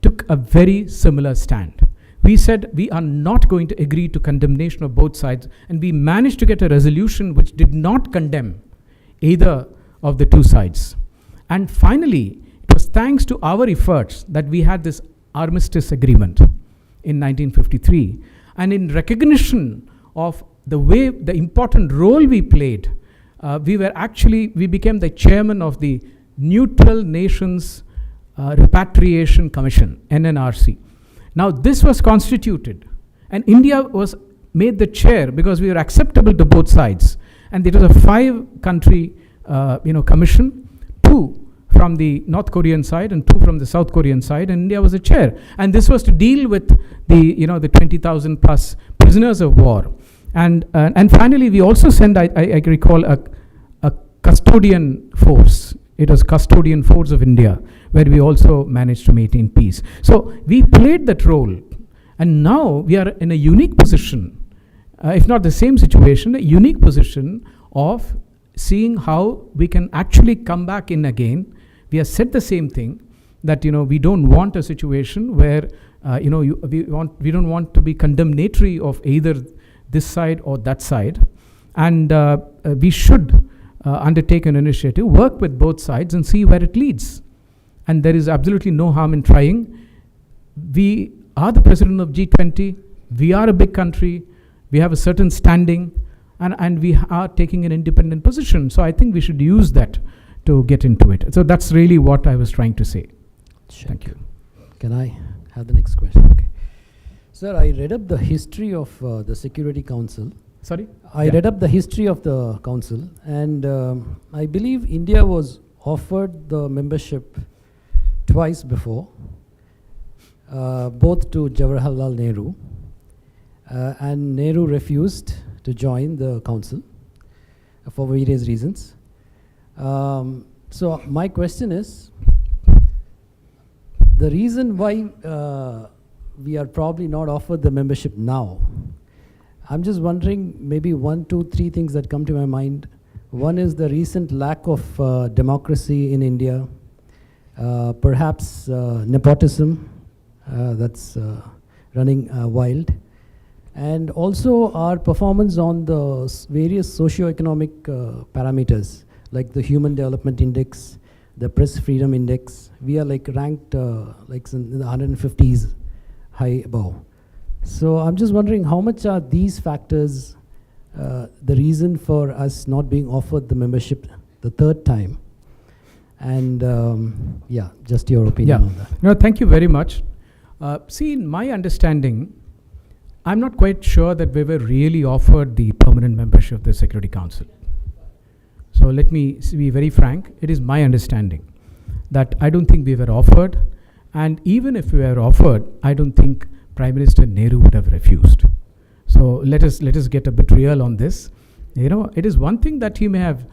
took a very similar stand. We said we are not going to agree to condemnation of both sides, and we managed to get a resolution which did not condemn either of the two sides. And finally, it was thanks to our efforts that we had this armistice agreement in 1953. And in recognition of the way, the important role we played, we became the chairman of the Neutral Nations Repatriation Commission, NNRC. Now this was constituted, and India was made the chair because we were acceptable to both sides. And it was a 5-country commission, 2 from the North Korean side and 2 from the South Korean side, and India was a chair. And this was to deal with the 20,000 plus prisoners of war. And finally, we also sent, I recall, a custodian force. It was Custodian Force of India, where we also managed to maintain peace. So we played that role, and now we are in a unique position, if not the same situation, a unique position of seeing how we can actually come back in again. We have said the same thing, that we don't want a situation where we don't want to be condemnatory of either this side or that side, and we should undertake an initiative, work with both sides and see where it leads. And there is absolutely no harm in trying. We are the president of G20, we are a big country, we have a certain standing, and we are taking an independent position. So I think we should use that to get into it. So that's really what I was trying to say. Check. Thank you. Can I have the next question? Okay. Sir, I read up the history of the Security Council. Sorry? I read up the history of the council, and I believe India was offered the membership twice before, both to Jawaharlal Nehru, and Nehru refused to join the council for various reasons. So my question is, the reason why we are probably not offered the membership now, I'm just wondering, maybe 1, 2, 3 things that come to my mind. One is the recent lack of democracy in India, perhaps nepotism that's running wild, and also our performance on the various socio-economic parameters, like the Human Development Index, the Press Freedom Index. We are like ranked like in the 150s high above. So I'm just wondering, how much are these factors the reason for us not being offered the membership the third time? And yeah, just your opinion on that. No, thank you very much. See, in my understanding, I'm not quite sure that we were really offered the permanent membership of the Security Council. So let me be very frank. It is my understanding that I don't think we were offered, and even if we were offered, I don't think Prime Minister Nehru would have refused. So let us get a bit real on this. It is one thing that he may have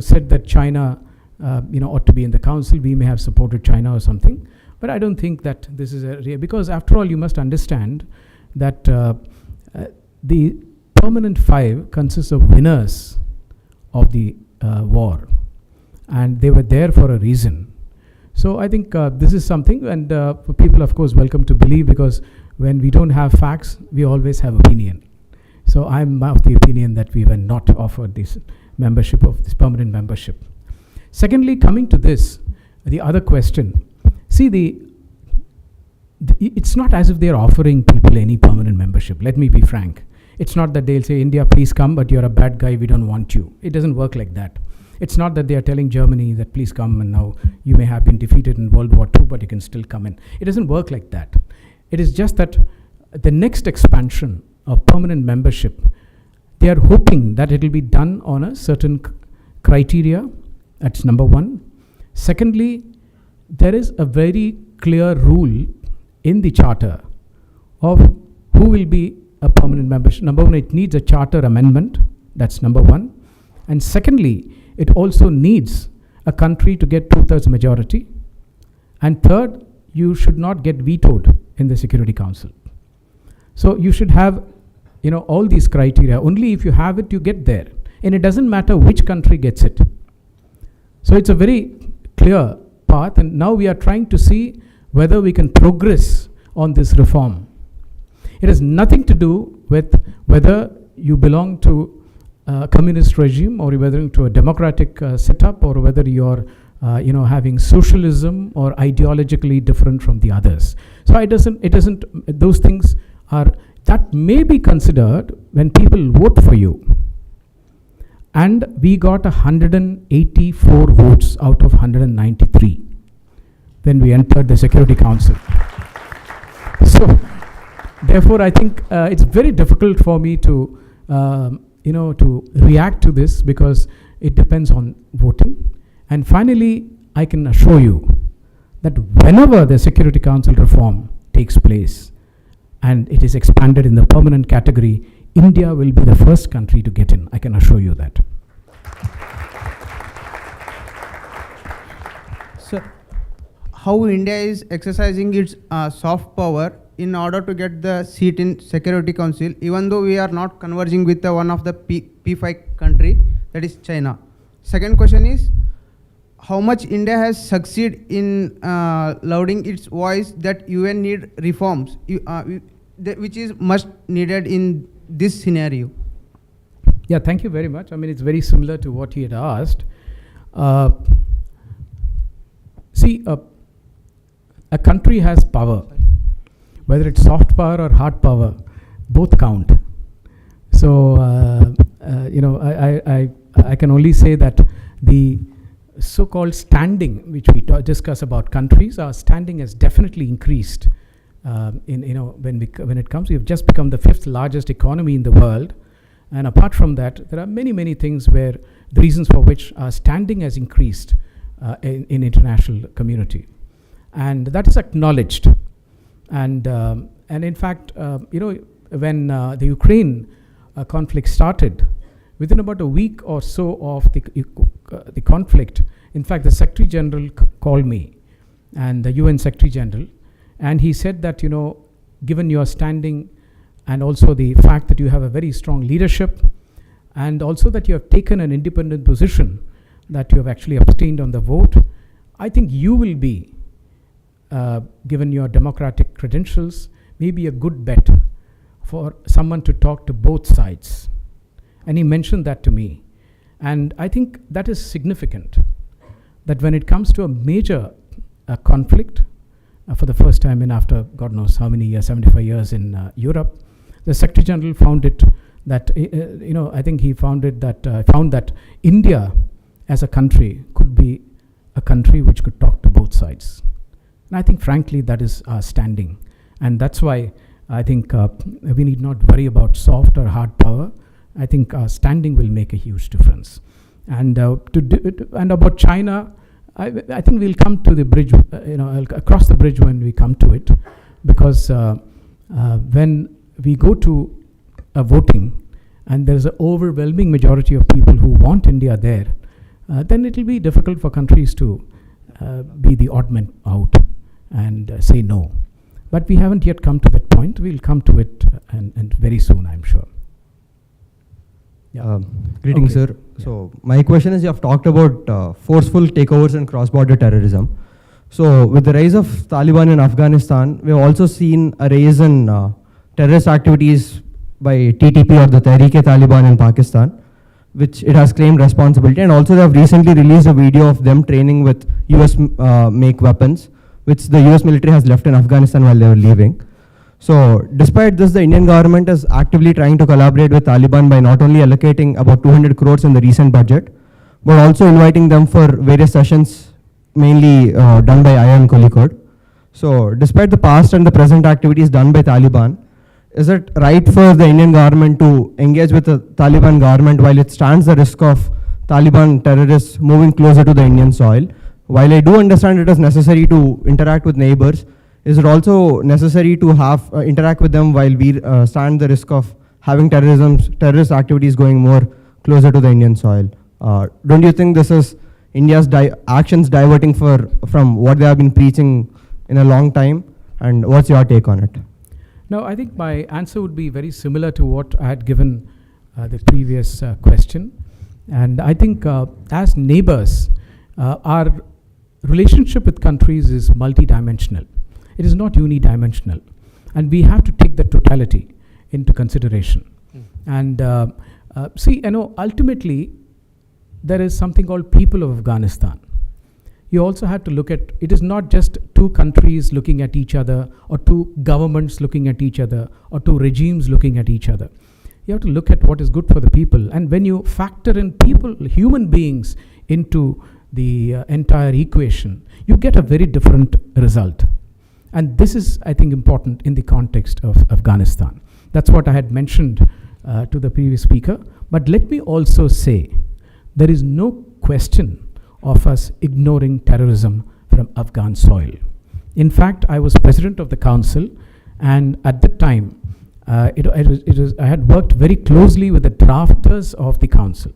said that China ought to be in the council. We may have supported China or something, but I don't think that this is a real, because after all, you must understand that the permanent 5 consists of winners of the war, and they were there for a reason. So I think this is something, and for people, of course, welcome to believe, because when we don't have facts, we always have opinion. So I'm of the opinion that we were not offered this membership, of this permanent membership. Secondly, coming to this, the other question, see, it's not as if they're offering people any permanent membership. Let me be frank. It's not that they'll say, India, please come, but you're a bad guy, we don't want you. It doesn't work like that. It's not that they are telling Germany that please come, and now you may have been defeated in World War II, but you can still come in. It doesn't work like that. It is just that the next expansion of permanent membership, they are hoping that it will be done on a certain criteria. That's number one. Secondly, there is a very clear rule in the charter of who will be a permanent member. Number one, it needs a charter amendment. That's number one. And secondly, it also needs a country to get 2/3 majority. And third, you should not get vetoed in the Security Council. So you should have, all these criteria. Only if you have it, you get there. And it doesn't matter which country gets it. So it's a very clear path, and now we are trying to see whether we can progress on this reform. It has nothing to do with whether you belong to a communist regime or whether to a democratic setup, or whether you're having socialism or ideologically different from the others. So it doesn't, those things that may be considered when people vote for you. And we got 184 votes out of 193 when we entered the Security Council. So, therefore, I think it's very difficult for me to, to react to this, because it depends on voting. And finally, I can assure you that whenever the Security Council reform takes place and it is expanded in the permanent category, India will be the first country to get in. I can assure you that. So, how India is exercising its soft power in order to get the seat in Security Council, even though we are not converging with one of the P5 country, that is China. Second question is, how much India has succeeded in lauding its voice that UN need reforms, which is much needed in this scenario? Yeah, thank you very much. I mean, it's very similar to what he had asked. See, a country has power. Whether it's soft power or hard power, both count. So, I can only say that the so-called standing, which we discuss about countries, our standing has definitely increased. When it comes, we've just become the 5th largest economy in the world. And apart from that, there are many, many things where the reasons for which our standing has increased in international community. And that is acknowledged. And in fact, when the Ukraine conflict started, within about a week or so of the conflict, in fact, the Secretary General called me, and the UN Secretary General, and he said that, given your standing and also the fact that you have a very strong leadership, and also that you have taken an independent position, that you have actually abstained on the vote, I think you will be, given your democratic credentials, maybe a good bet for someone to talk to both sides. And he mentioned that to me. And I think that is significant, that when it comes to a major conflict, for the first time in after God knows how many years, 75 years in Europe, the Secretary General found it that, I think he found it that, found that India as a country could be a country which could talk to both sides. And I think, frankly, that is our standing. And that's why I think we need not worry about soft or hard power. I think our standing will make a huge difference. And and about China, I think we'll come to the bridge, I'll cross the bridge when we come to it, because when we go to a voting and there's an overwhelming majority of people who want India there, then it will be difficult for countries to be the odd man out and say no. But we haven't yet come to that point. We'll come to it and very soon, I'm sure. Yeah. Greetings, Okay. sir. So my question is, you have talked about forceful takeovers and cross-border terrorism. So with the rise of Taliban in Afghanistan, we have also seen a rise in terrorist activities by TTP or the Tehreek-e-Taliban in Pakistan. which it has claimed responsibility. And also they have recently released a video of them training with US make weapons, which the US military has left in Afghanistan while they were leaving. So despite this, the Indian government is actively trying to collaborate with Taliban by not only allocating about 200 crores in the recent budget, but also inviting them for various sessions, mainly done by IIM Kozhikode. So despite the past and the present activities done by Taliban, is it right for the Indian government to engage with the Taliban government while it stands the risk of Taliban terrorists moving closer to the Indian soil? While I do understand it is necessary to interact with neighbors, is it also necessary to have interact with them while we stand the risk of having terrorist activities going more closer to the Indian soil? Don't you think this is India's actions diverting from what they have been preaching in a long time? And what's your take on it? No, I think my answer would be very similar to what I had given the previous question. And I think as neighbors, our relationship with countries is multidimensional. It is not unidimensional. And we have to take the totality into consideration. And see, ultimately, there is something called people of Afghanistan. You also have to look at, it is not just two countries looking at each other, or two governments looking at each other, or two regimes looking at each other. You have to look at what is good for the people. And when you factor in people, human beings, into the entire equation, you get a very different result. And this is, I think, important in the context of Afghanistan. That's what I had mentioned to the previous speaker. But let me also say, there is no question of us ignoring terrorism from Afghan soil. In fact, I was president of the council, and at that time, I had worked very closely with the drafters of the council.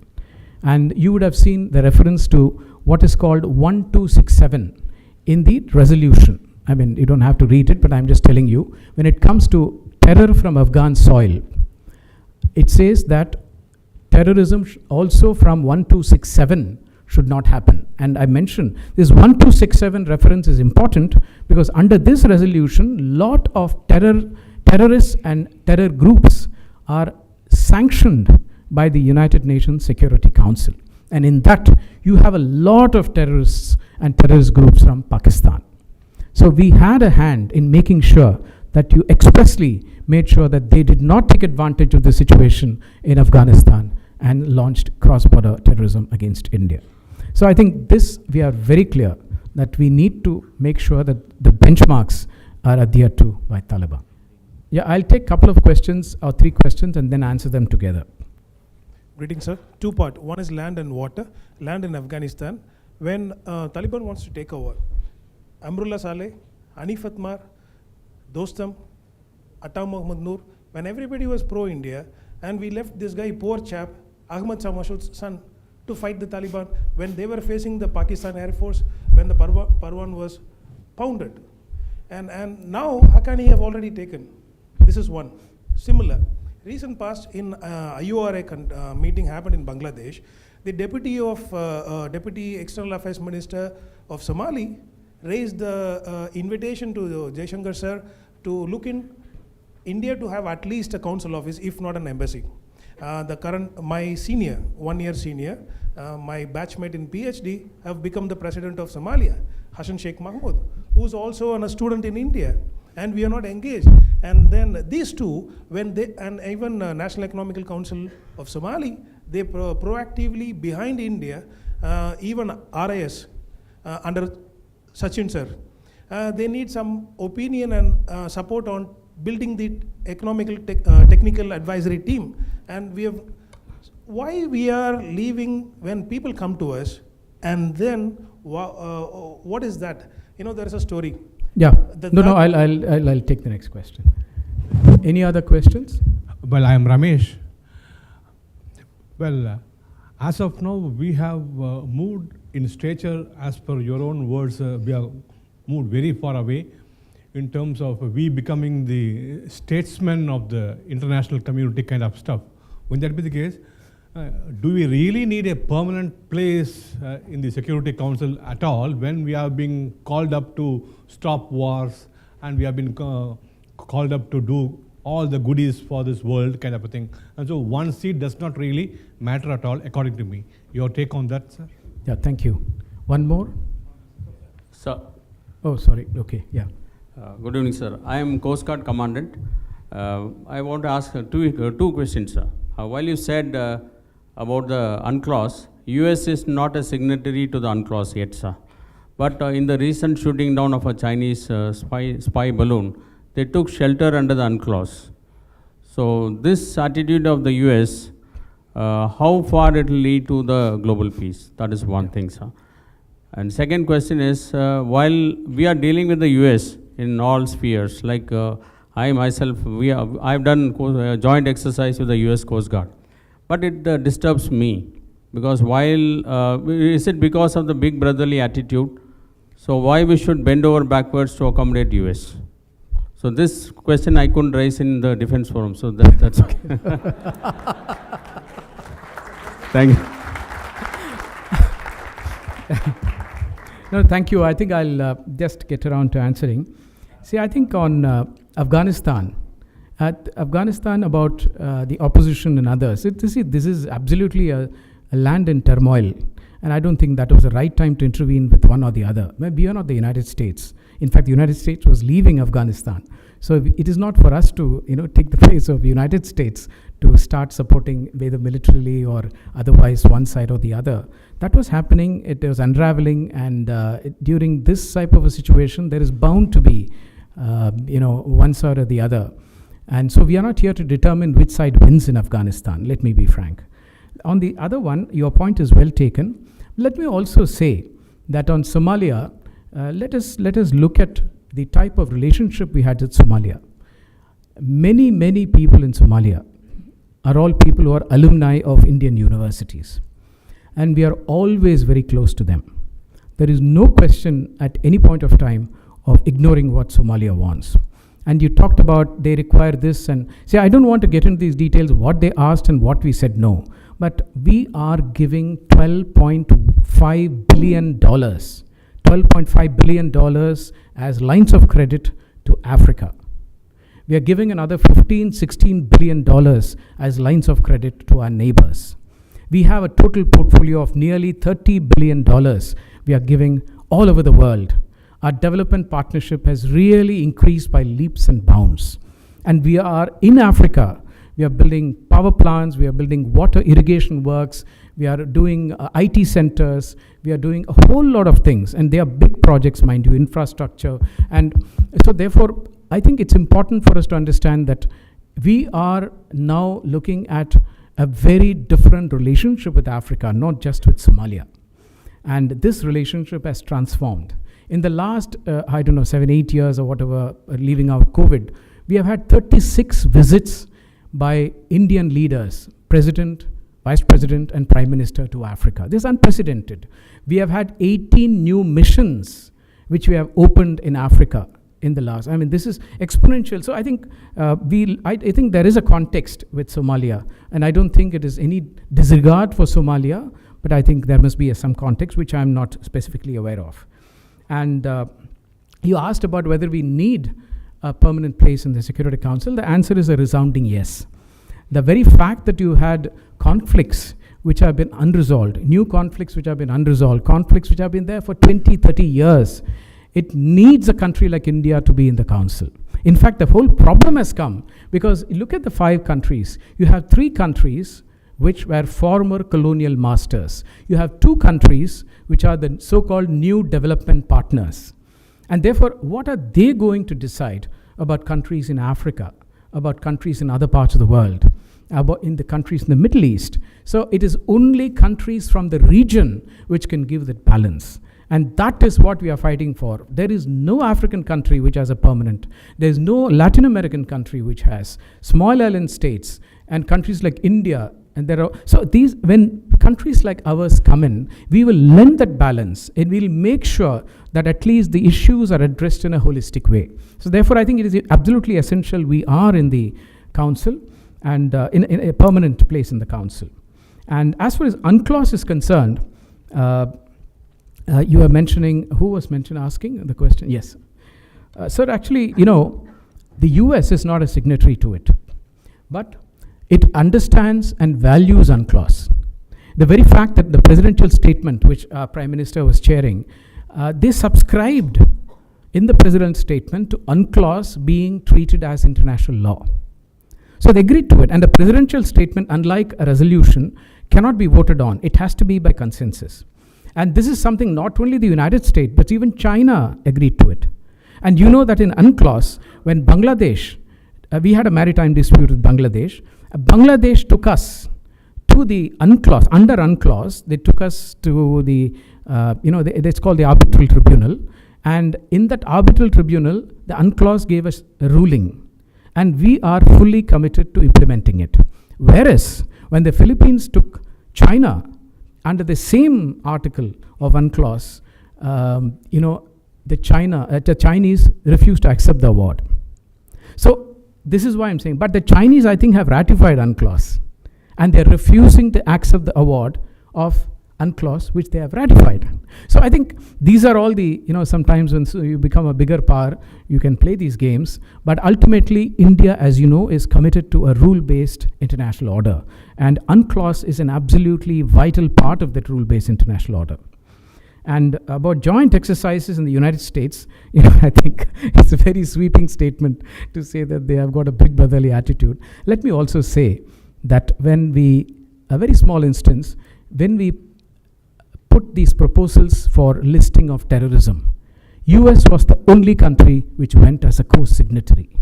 And you would have seen the reference to what is called 1267 in the resolution. I mean, you don't have to read it, but I'm just telling you, when it comes to terror from Afghan soil, it says that terrorism also from 1267 should not happen. And I mentioned this 1267 reference is important because under this resolution, lot of terrorists and terror groups are sanctioned by the United Nations Security Council. And in that, you have a lot of terrorists and terrorist groups from Pakistan. So we had a hand in making sure that you expressly made sure that they did not take advantage of the situation in Afghanistan and launched cross-border terrorism against India. So I think this, we are very clear that we need to make sure that the benchmarks are adhered to by Taliban. Yeah, I'll take a couple of questions or 3 questions and then answer them together. Greetings, sir. 2-part. One is land and water. Land in Afghanistan. When Taliban wants to take over, Amrullah Saleh, Hanif Atmar, Dostum, Atta Muhammad Noor, when everybody was pro-India, and we left this guy, poor chap, Ahmad Shah Massoud's son, to fight the Taliban when they were facing the Pakistan Air Force, when the Parwan was pounded. And now Haqqani have already taken. This is one. Similar. Recent past in IORA meeting happened in Bangladesh. The Deputy External Affairs Minister of Somali raised the invitation to Jaishankar sir to look in India to have at least a council office, if not an embassy. My senior, 1 year senior, my batchmate in PhD, have become the president of Somalia, Hassan Sheikh Mahmoud, who is also a student in India, and we are not engaged. And then these two, and even National Economical Council of Somali, they proactively behind India, even RIS under Sachin sir, they need some opinion and support on building the technical advisory team. And why we are leaving when people come to us, and then what is that? There is a story. Yeah. I'll take the next question. Any other questions? Well, I am Ramesh. Well, as of now, we have moved in stature, as per your own words, we have moved very far away in terms of we becoming the statesmen of the international community kind of stuff. When that be the case, do we really need a permanent place in the Security Council at all when we are being called up to stop wars and we have been called up to do all the goodies for this world kind of a thing. And so one seat does not really matter at all, according to me. Your take on that, sir? Yeah, thank you. One more? Sir. Oh, sorry. Okay, yeah. Good evening, sir. I am Coast Guard Commandant. I want to ask two questions, sir. While you said about the UNCLOS, US is not a signatory to the UNCLOS yet, sir. But in the recent shooting down of a Chinese spy balloon, they took shelter under the UNCLOS. So this attitude of the US, how far it will lead to the global peace? That is one thing, sir. And second question is, while we are dealing with the US in all spheres, like I myself, I've done joint exercise with the US Coast Guard. But it disturbs me, because while, is it because of the big brotherly attitude? So why we should bend over backwards to accommodate US? So this question I couldn't raise in the defense forum, so that's okay. Thank you. No, thank you. I think I'll just get around to answering. See, I think on Afghanistan, about the opposition and others, this is absolutely a land in turmoil. And I don't think that was the right time to intervene with one or the other. We are not the United States. In fact, the United States was leaving Afghanistan. So it is not for us to, take the place of the United States to start supporting whether militarily or otherwise one side or the other. That was happening, it was unraveling, and during this type of a situation, there is bound to be, one side or the other. And so we are not here to determine which side wins in Afghanistan, let me be frank. On the other one, your point is well taken. Let me also say that on Somalia, let us look at the type of relationship we had with Somalia. Many people in Somalia are all people who are alumni of Indian universities. And we are always very close to them. There is no question at any point of time of ignoring what Somalia wants. And you talked about they require this, and see, I don't want to get into these details, what they asked and what we said no. But we are giving $12.5 billion as lines of credit to Africa. We are giving another $16 billion as lines of credit to our neighbors. We have a total portfolio of nearly $30 billion we are giving all over the world. Our development partnership has really increased by leaps and bounds. And we are in Africa. We are building power plants, we are building water irrigation works, we are doing IT centers, we are doing a whole lot of things. And they are big projects, mind you, infrastructure. And so therefore, I think it's important for us to understand that we are now looking at a very different relationship with Africa, not just with Somalia. And this relationship has transformed. In the last, 7, 8 years or whatever, leaving out COVID, we have had 36 visits by Indian leaders, President, Vice President, and Prime Minister to Africa. This is unprecedented. We have had 18 new missions which we have opened in Africa in the last. This is exponential. So I think I think there is a context with Somalia, and I don't think it is any disregard for Somalia, but I think there must be some context which I'm not specifically aware of. And you asked about whether we need a permanent place in the Security Council. The answer is a resounding yes. The very fact that you had conflicts which have been unresolved, new conflicts which have been unresolved, conflicts which have been there for 20, 30 years, it needs a country like India to be in the council. In fact, the whole problem has come because look at the 5 countries. You have 3 countries which were former colonial masters. You have 2 countries which are the so-called new development partners. And therefore, what are they going to decide about countries in Africa, about countries in other parts of the world, about in the countries in the Middle East? So it is only countries from the region which can give that balance. And that is what we are fighting for. There is no African country which has a permanent. There is no Latin American country which has. Small island states and countries like India. And there are, so these, when countries like ours come in, we will lend that balance and we'll make sure that at least the issues are addressed in a holistic way. So therefore, I think it is absolutely essential we are in the council and in a permanent place in the council. And as far as UNCLOS is concerned, you were mentioning, who was asking the question? Yes. Sir, actually, the US is not a signatory to it, but it understands and values UNCLOS. The very fact that the presidential statement, which our Prime Minister was chairing, they subscribed in the president's statement to UNCLOS being treated as international law. So they agreed to it, and the presidential statement, unlike a resolution, cannot be voted on. It has to be by consensus. And this is something not only the United States, but even China agreed to it. And you know that in UNCLOS, when Bangladesh, we had a maritime dispute with Bangladesh, Bangladesh took us to the UNCLOS, under UNCLOS, they took us to the, it's called the arbitral tribunal. And in that arbitral tribunal, the UNCLOS gave us a ruling. And we are fully committed to implementing it. Whereas, when the Philippines took China under the same article of UNCLOS, the Chinese refused to accept the award. So, this is why I'm saying, but the Chinese, I think, have ratified UNCLOS. And they're refusing to accept the award of UNCLOS, which they have ratified. So I think these are all the, sometimes when you become a bigger power, you can play these games. But ultimately, India, as you know, is committed to a rule-based international order. And UNCLOS is an absolutely vital part of that rule-based international order. And about joint exercises in the United States, I think it's a very sweeping statement to say that they have got a big brotherly attitude. Let me also say that a very small instance, when we put these proposals for listing of terrorism, US was the only country which went as a co-signatory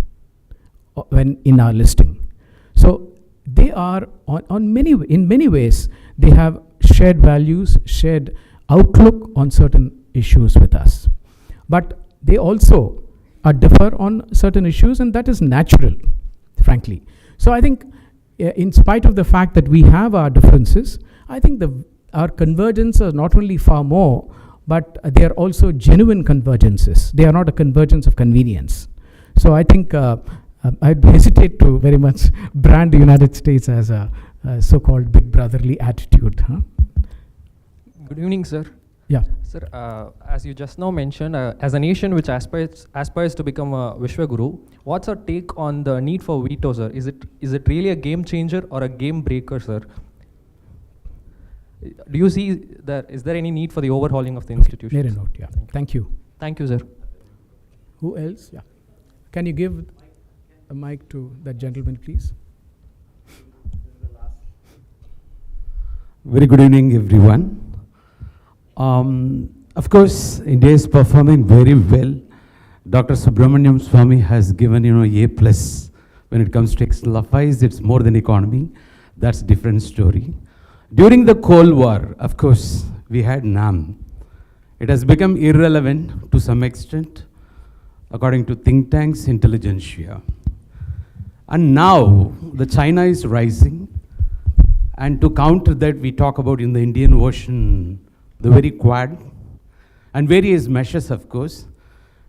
when in our listing. So they are in many ways, they have shared values, shared outlook on certain issues with us. But they also differ on certain issues, and that is natural, frankly. So I think in spite of the fact that we have our differences, I think our convergence are not only far more, but they are also genuine convergences. They are not a convergence of convenience. So I think I'd hesitate to very much brand the United States as a so-called big brotherly attitude. Huh? Good evening, sir. Yeah. Sir, as you just now mentioned, as a nation which aspires to become a Vishwaguru, what's your take on the need for veto, sir? Is it really a game changer or a game breaker, sir? Do you see that, is there any need for the overhauling of the institutions? Made a note, yeah. Thank you. Thank you, sir. Who else? Yeah. Can you give a mic to that gentleman, please? Very good evening, everyone. Of course, India is performing very well. Dr. Subramaniam Swamy has given, A+ when it comes to external affairs. It's more than economy. That's a different story. During the Cold War, of course, we had NAM. It has become irrelevant to some extent, according to think tanks, intelligentsia. And now, the China is rising. And to counter that, we talk about in the Indian Ocean, the very Quad, and various measures, of course.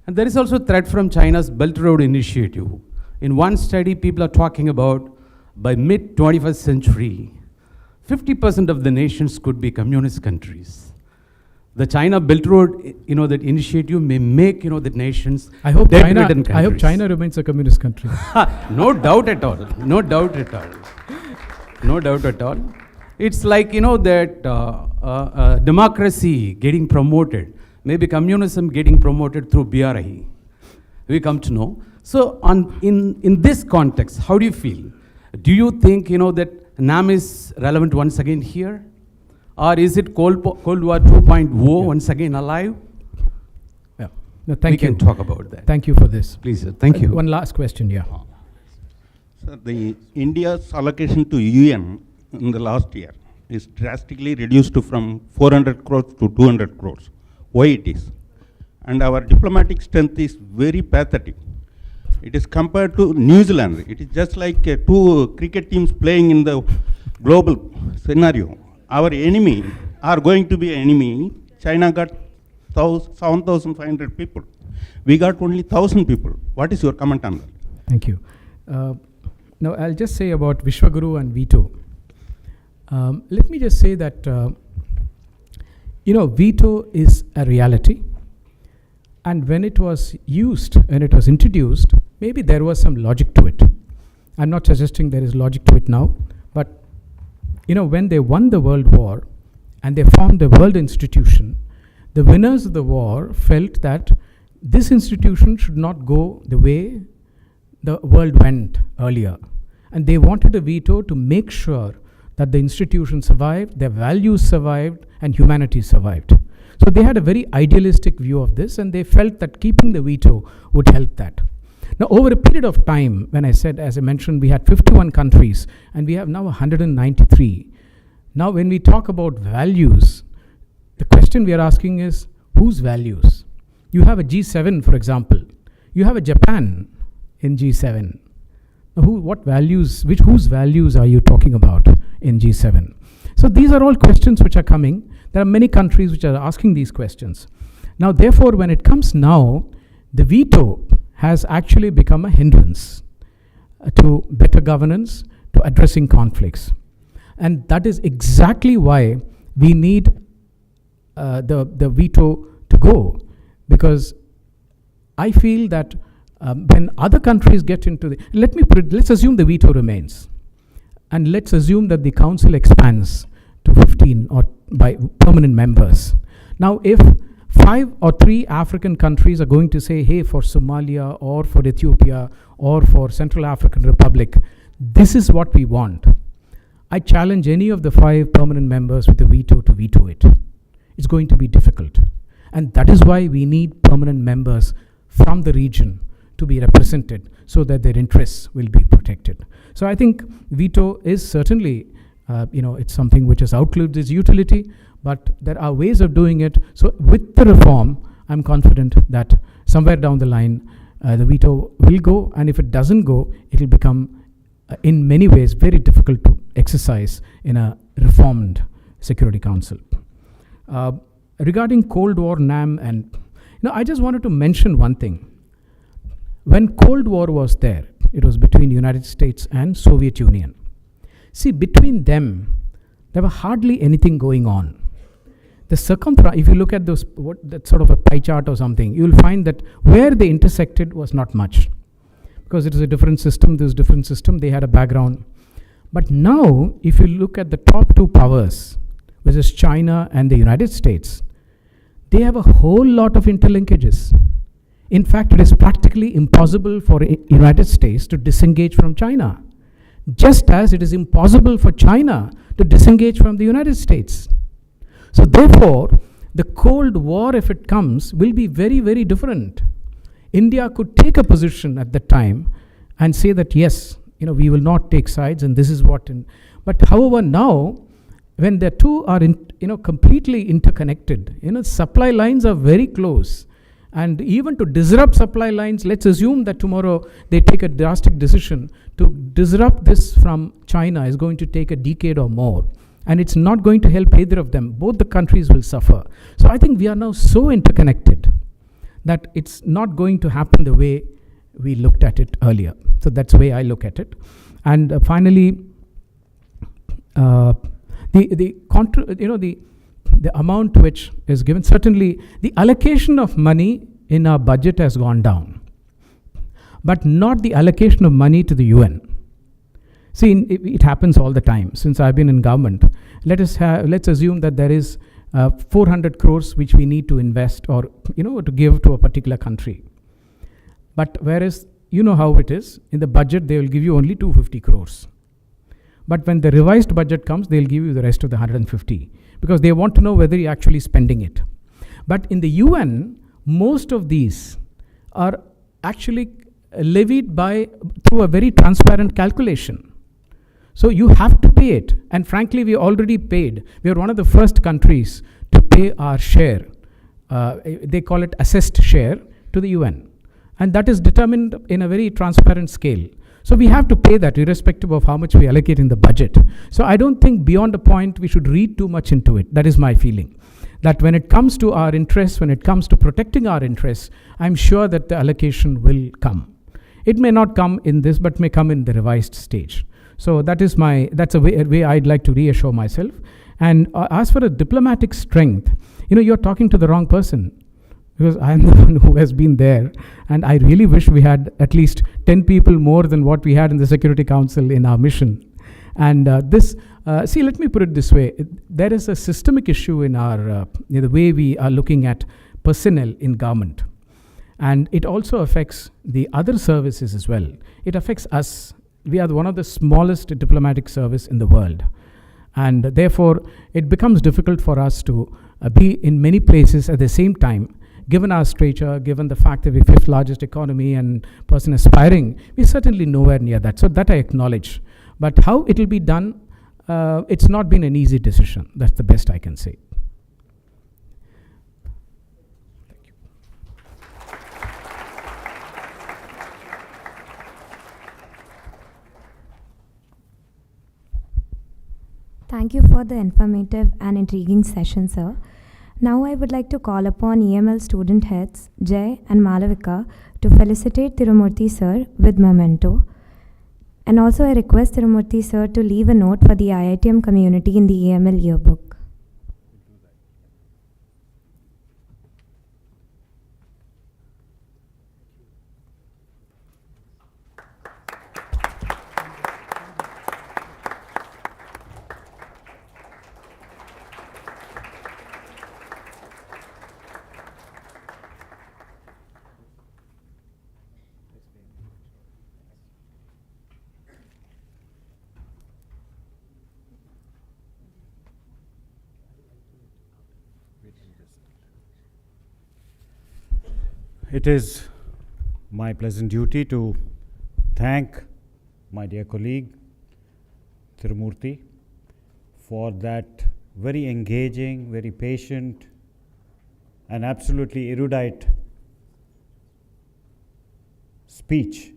And there is also a threat from China's Belt Road Initiative. In one study, people are talking about by mid-21st century, 50% of the nations could be communist countries. The China Belt Road, that initiative may make, the nations debt-ridden countries. I hope China remains a communist country. No doubt at all. No doubt at all. No doubt at all. It's like, that democracy getting promoted, maybe communism getting promoted through BRI. We come to know. So in this context, how do you feel? Do you think, that NAM is relevant once again here? Or is it Cold War 2.0 once again alive? Yeah. No, thank you. We can talk about that. Thank you for this. Please, sir. Thank you. One last question, yeah. Sir, the India's allocation to UN in the last year is drastically reduced from 400 crores to 200 crores. Why it is? And our diplomatic strength is very pathetic. It is compared to New Zealand. It is just like two cricket teams playing in the global scenario. Our enemy are going to be enemy. China got 7,500 people. We got only 1,000 people. What is your comment on that? Thank you. Now, I'll just say about Vishwaguru and veto. Let me just say that, veto is a reality. And when it was introduced, maybe there was some logic to it. I'm not suggesting there is logic to it now, but when they won the World War and they formed the World Institution, the winners of the war felt that this institution should not go the way the world went earlier. And they wanted a veto to make sure that the institution survived, their values survived, and humanity survived. So they had a very idealistic view of this, and they felt that keeping the veto would help that. Now, over a period of time, when I said, as I mentioned, we had 51 countries, and we have now 193. Now, when we talk about values, the question we are asking is, whose values? You have a G7, for example. You have a Japan in G7. Whose values are you talking about in G7? So these are all questions which are coming. There are many countries which are asking these questions. Now, therefore, when it comes now, the veto has actually become a hindrance to better governance, to addressing conflicts. And that is exactly why we need the veto to go, because I feel that when other countries get into the, let's assume the veto remains, and let's assume that the council expands to 15 or by permanent members. Now, if 5 or 3 African countries are going to say, hey, for Somalia or for Ethiopia or for Central African Republic, this is what we want, I challenge any of the 5 permanent members with a veto to veto it. It's going to be difficult. And that is why we need permanent members from the region to be represented so that their interests will be protected. So I think veto is certainly, it's something which has outlived its utility, but there are ways of doing it. So with the reform, I'm confident that somewhere down the line, the veto will go, and if it doesn't go, it will become, in many ways, very difficult to exercise in a reformed Security Council. Regarding Cold War, NAM, and I just wanted to mention one thing. When Cold War was there, it was between the United States and Soviet Union. See, between them, there was hardly anything going on. If you look at that sort of a pie chart or something, you will find that where they intersected was not much, because it is a different system, they had a background. But now, if you look at the top 2 powers, which is China and the United States, they have a whole lot of interlinkages. In fact, it is practically impossible for the United States to disengage from China, just as it is impossible for China to disengage from the United States. So therefore, the Cold War, if it comes, will be very, very different. India could take a position at the time and say that, yes, we will not take sides, and this is what. But however, now, when the two are completely interconnected, supply lines are very close. And even to disrupt supply lines, let's assume that tomorrow they take a drastic decision to disrupt this from China is going to take a decade or more. And it's not going to help either of them. Both the countries will suffer. So I think we are now so interconnected that it's not going to happen the way we looked at it earlier. So that's the way I look at it. And finally, the amount which is given, certainly the allocation of money in our budget has gone down, but not the allocation of money to the UN. See, it happens all the time. Since I've been in government, let's assume that there is 400 crores which we need to invest or to give to a particular country. But whereas how it is, in the budget they will give you only 250 crores. But when the revised budget comes, they'll give you the rest of the 150, because they want to know whether you're actually spending it. But in the UN, most of these are actually levied through a very transparent calculation. So you have to pay it. And frankly, we already paid. We are one of the first countries to pay our share. They call it assessed share to the UN. And that is determined in a very transparent scale. So we have to pay that irrespective of how much we allocate in the budget. So I don't think beyond a point we should read too much into it. That is my feeling. That when it comes to our interests, when it comes to protecting our interests, I'm sure that the allocation will come. It may not come in this, but may come in the revised stage. So that's a way I'd like to reassure myself. And as for a diplomatic strength, you're talking to the wrong person. because I am the one who has been there, and I really wish we had at least 10 people more than what we had in the Security Council in our mission. And see, let me put it this way. There is a systemic issue in our, the way we are looking at personnel in government. And it also affects the other services as well. It affects us. We are one of the smallest diplomatic service in the world. And therefore, it becomes difficult for us to be in many places at the same time. Given our stature, given the fact that we're fifth largest economy and person aspiring, we're certainly nowhere near that. So that I acknowledge. But how it will be done, it's not been an easy decision. That's the best I can say. Thank you for the informative and intriguing session, sir. Now I would like to call upon EML student heads Jay and Malavika to felicitate Tirumurthy sir with memento. And also I request Tirumurthy sir to leave a note for the IITM community in the EML yearbook. It is my pleasant duty to thank my dear colleague Tirumurthy for that very engaging, very patient and absolutely erudite speech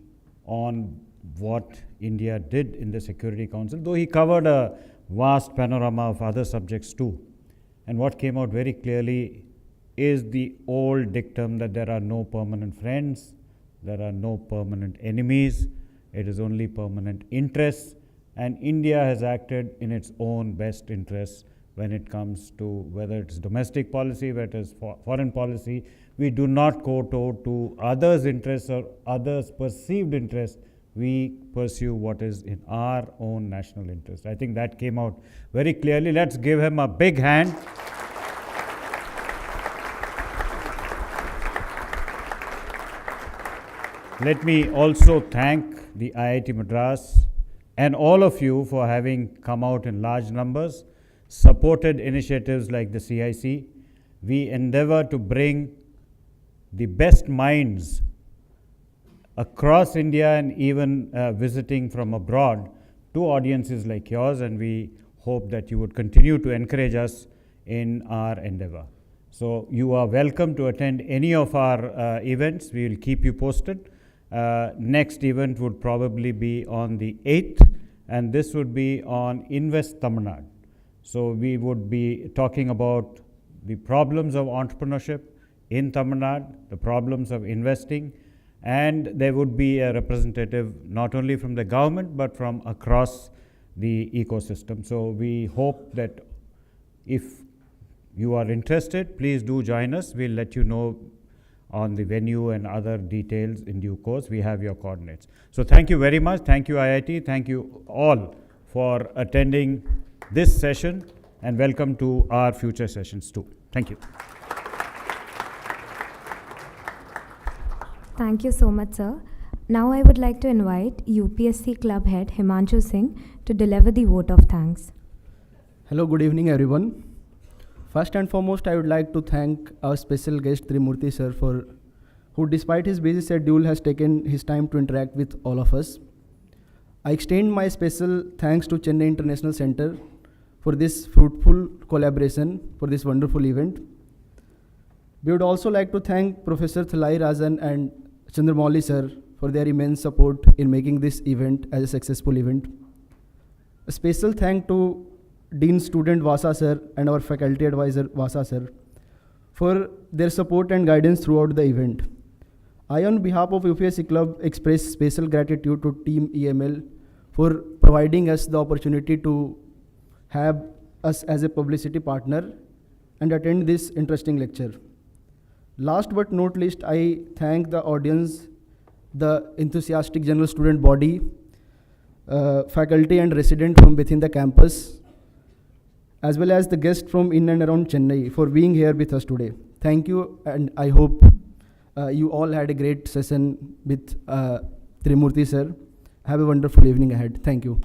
on what India did in the Security Council, though he covered a vast panorama of other subjects too. And what came out very clearly is the old dictum that there are no permanent friends, there are no permanent enemies, it is only permanent interests, and India has acted in its own best interests when it comes to whether it's domestic policy, whether it is foreign policy. We do not kowtow to others' interests or others' perceived interests. We pursue what is in our own national interest. I think that came out very clearly. Let's give him a big hand. Let me also thank the IIT Madras and all of you for having come out in large numbers, supported initiatives like the CIC. We endeavor to bring the best minds across India and even visiting from abroad to audiences like yours, and we hope that you would continue to encourage us in our endeavor. So you are welcome to attend any of our events. We will keep you posted. Next event would probably be on the 8th, and this would be on Invest Tamil Nadu. So we would be talking about the problems of entrepreneurship in Tamil Nadu, the problems of investing, and there would be a representative not only from the government but from across the ecosystem. So we hope that if you are interested, please do join us. We'll let you know on the venue and other details in due course. We have your coordinates. So thank you very much. Thank you, IIT. Thank you all for attending this session, and welcome to our future sessions too. Thank you. Thank you so much, sir. Now I would like to invite UPSC Club Head Himanshu Singh to deliver the vote of thanks. Hello, good evening everyone. First and foremost, I would like to thank our special guest Tirumurthy sir who despite his busy schedule has taken his time to interact with all of us. I extend my special thanks to Chennai International Center for this fruitful collaboration for this wonderful event. We would also like to thank Professor Thalai Rajan and Chandramouli sir for their immense support in making this event as a successful event. A special thank to Dean Student Vasa sir and our faculty advisor Vasa sir for their support and guidance throughout the event. I, on behalf of UPSC Club, express special gratitude to Team EML for providing us the opportunity to have us as a publicity partner and attend this interesting lecture. Last but not least, I thank the audience, the enthusiastic general student body, faculty and resident from within the campus, as well as the guests from in and around Chennai for being here with us today. Thank you, and I hope you all had a great session with Trimurti sir. Have a wonderful evening ahead. Thank you.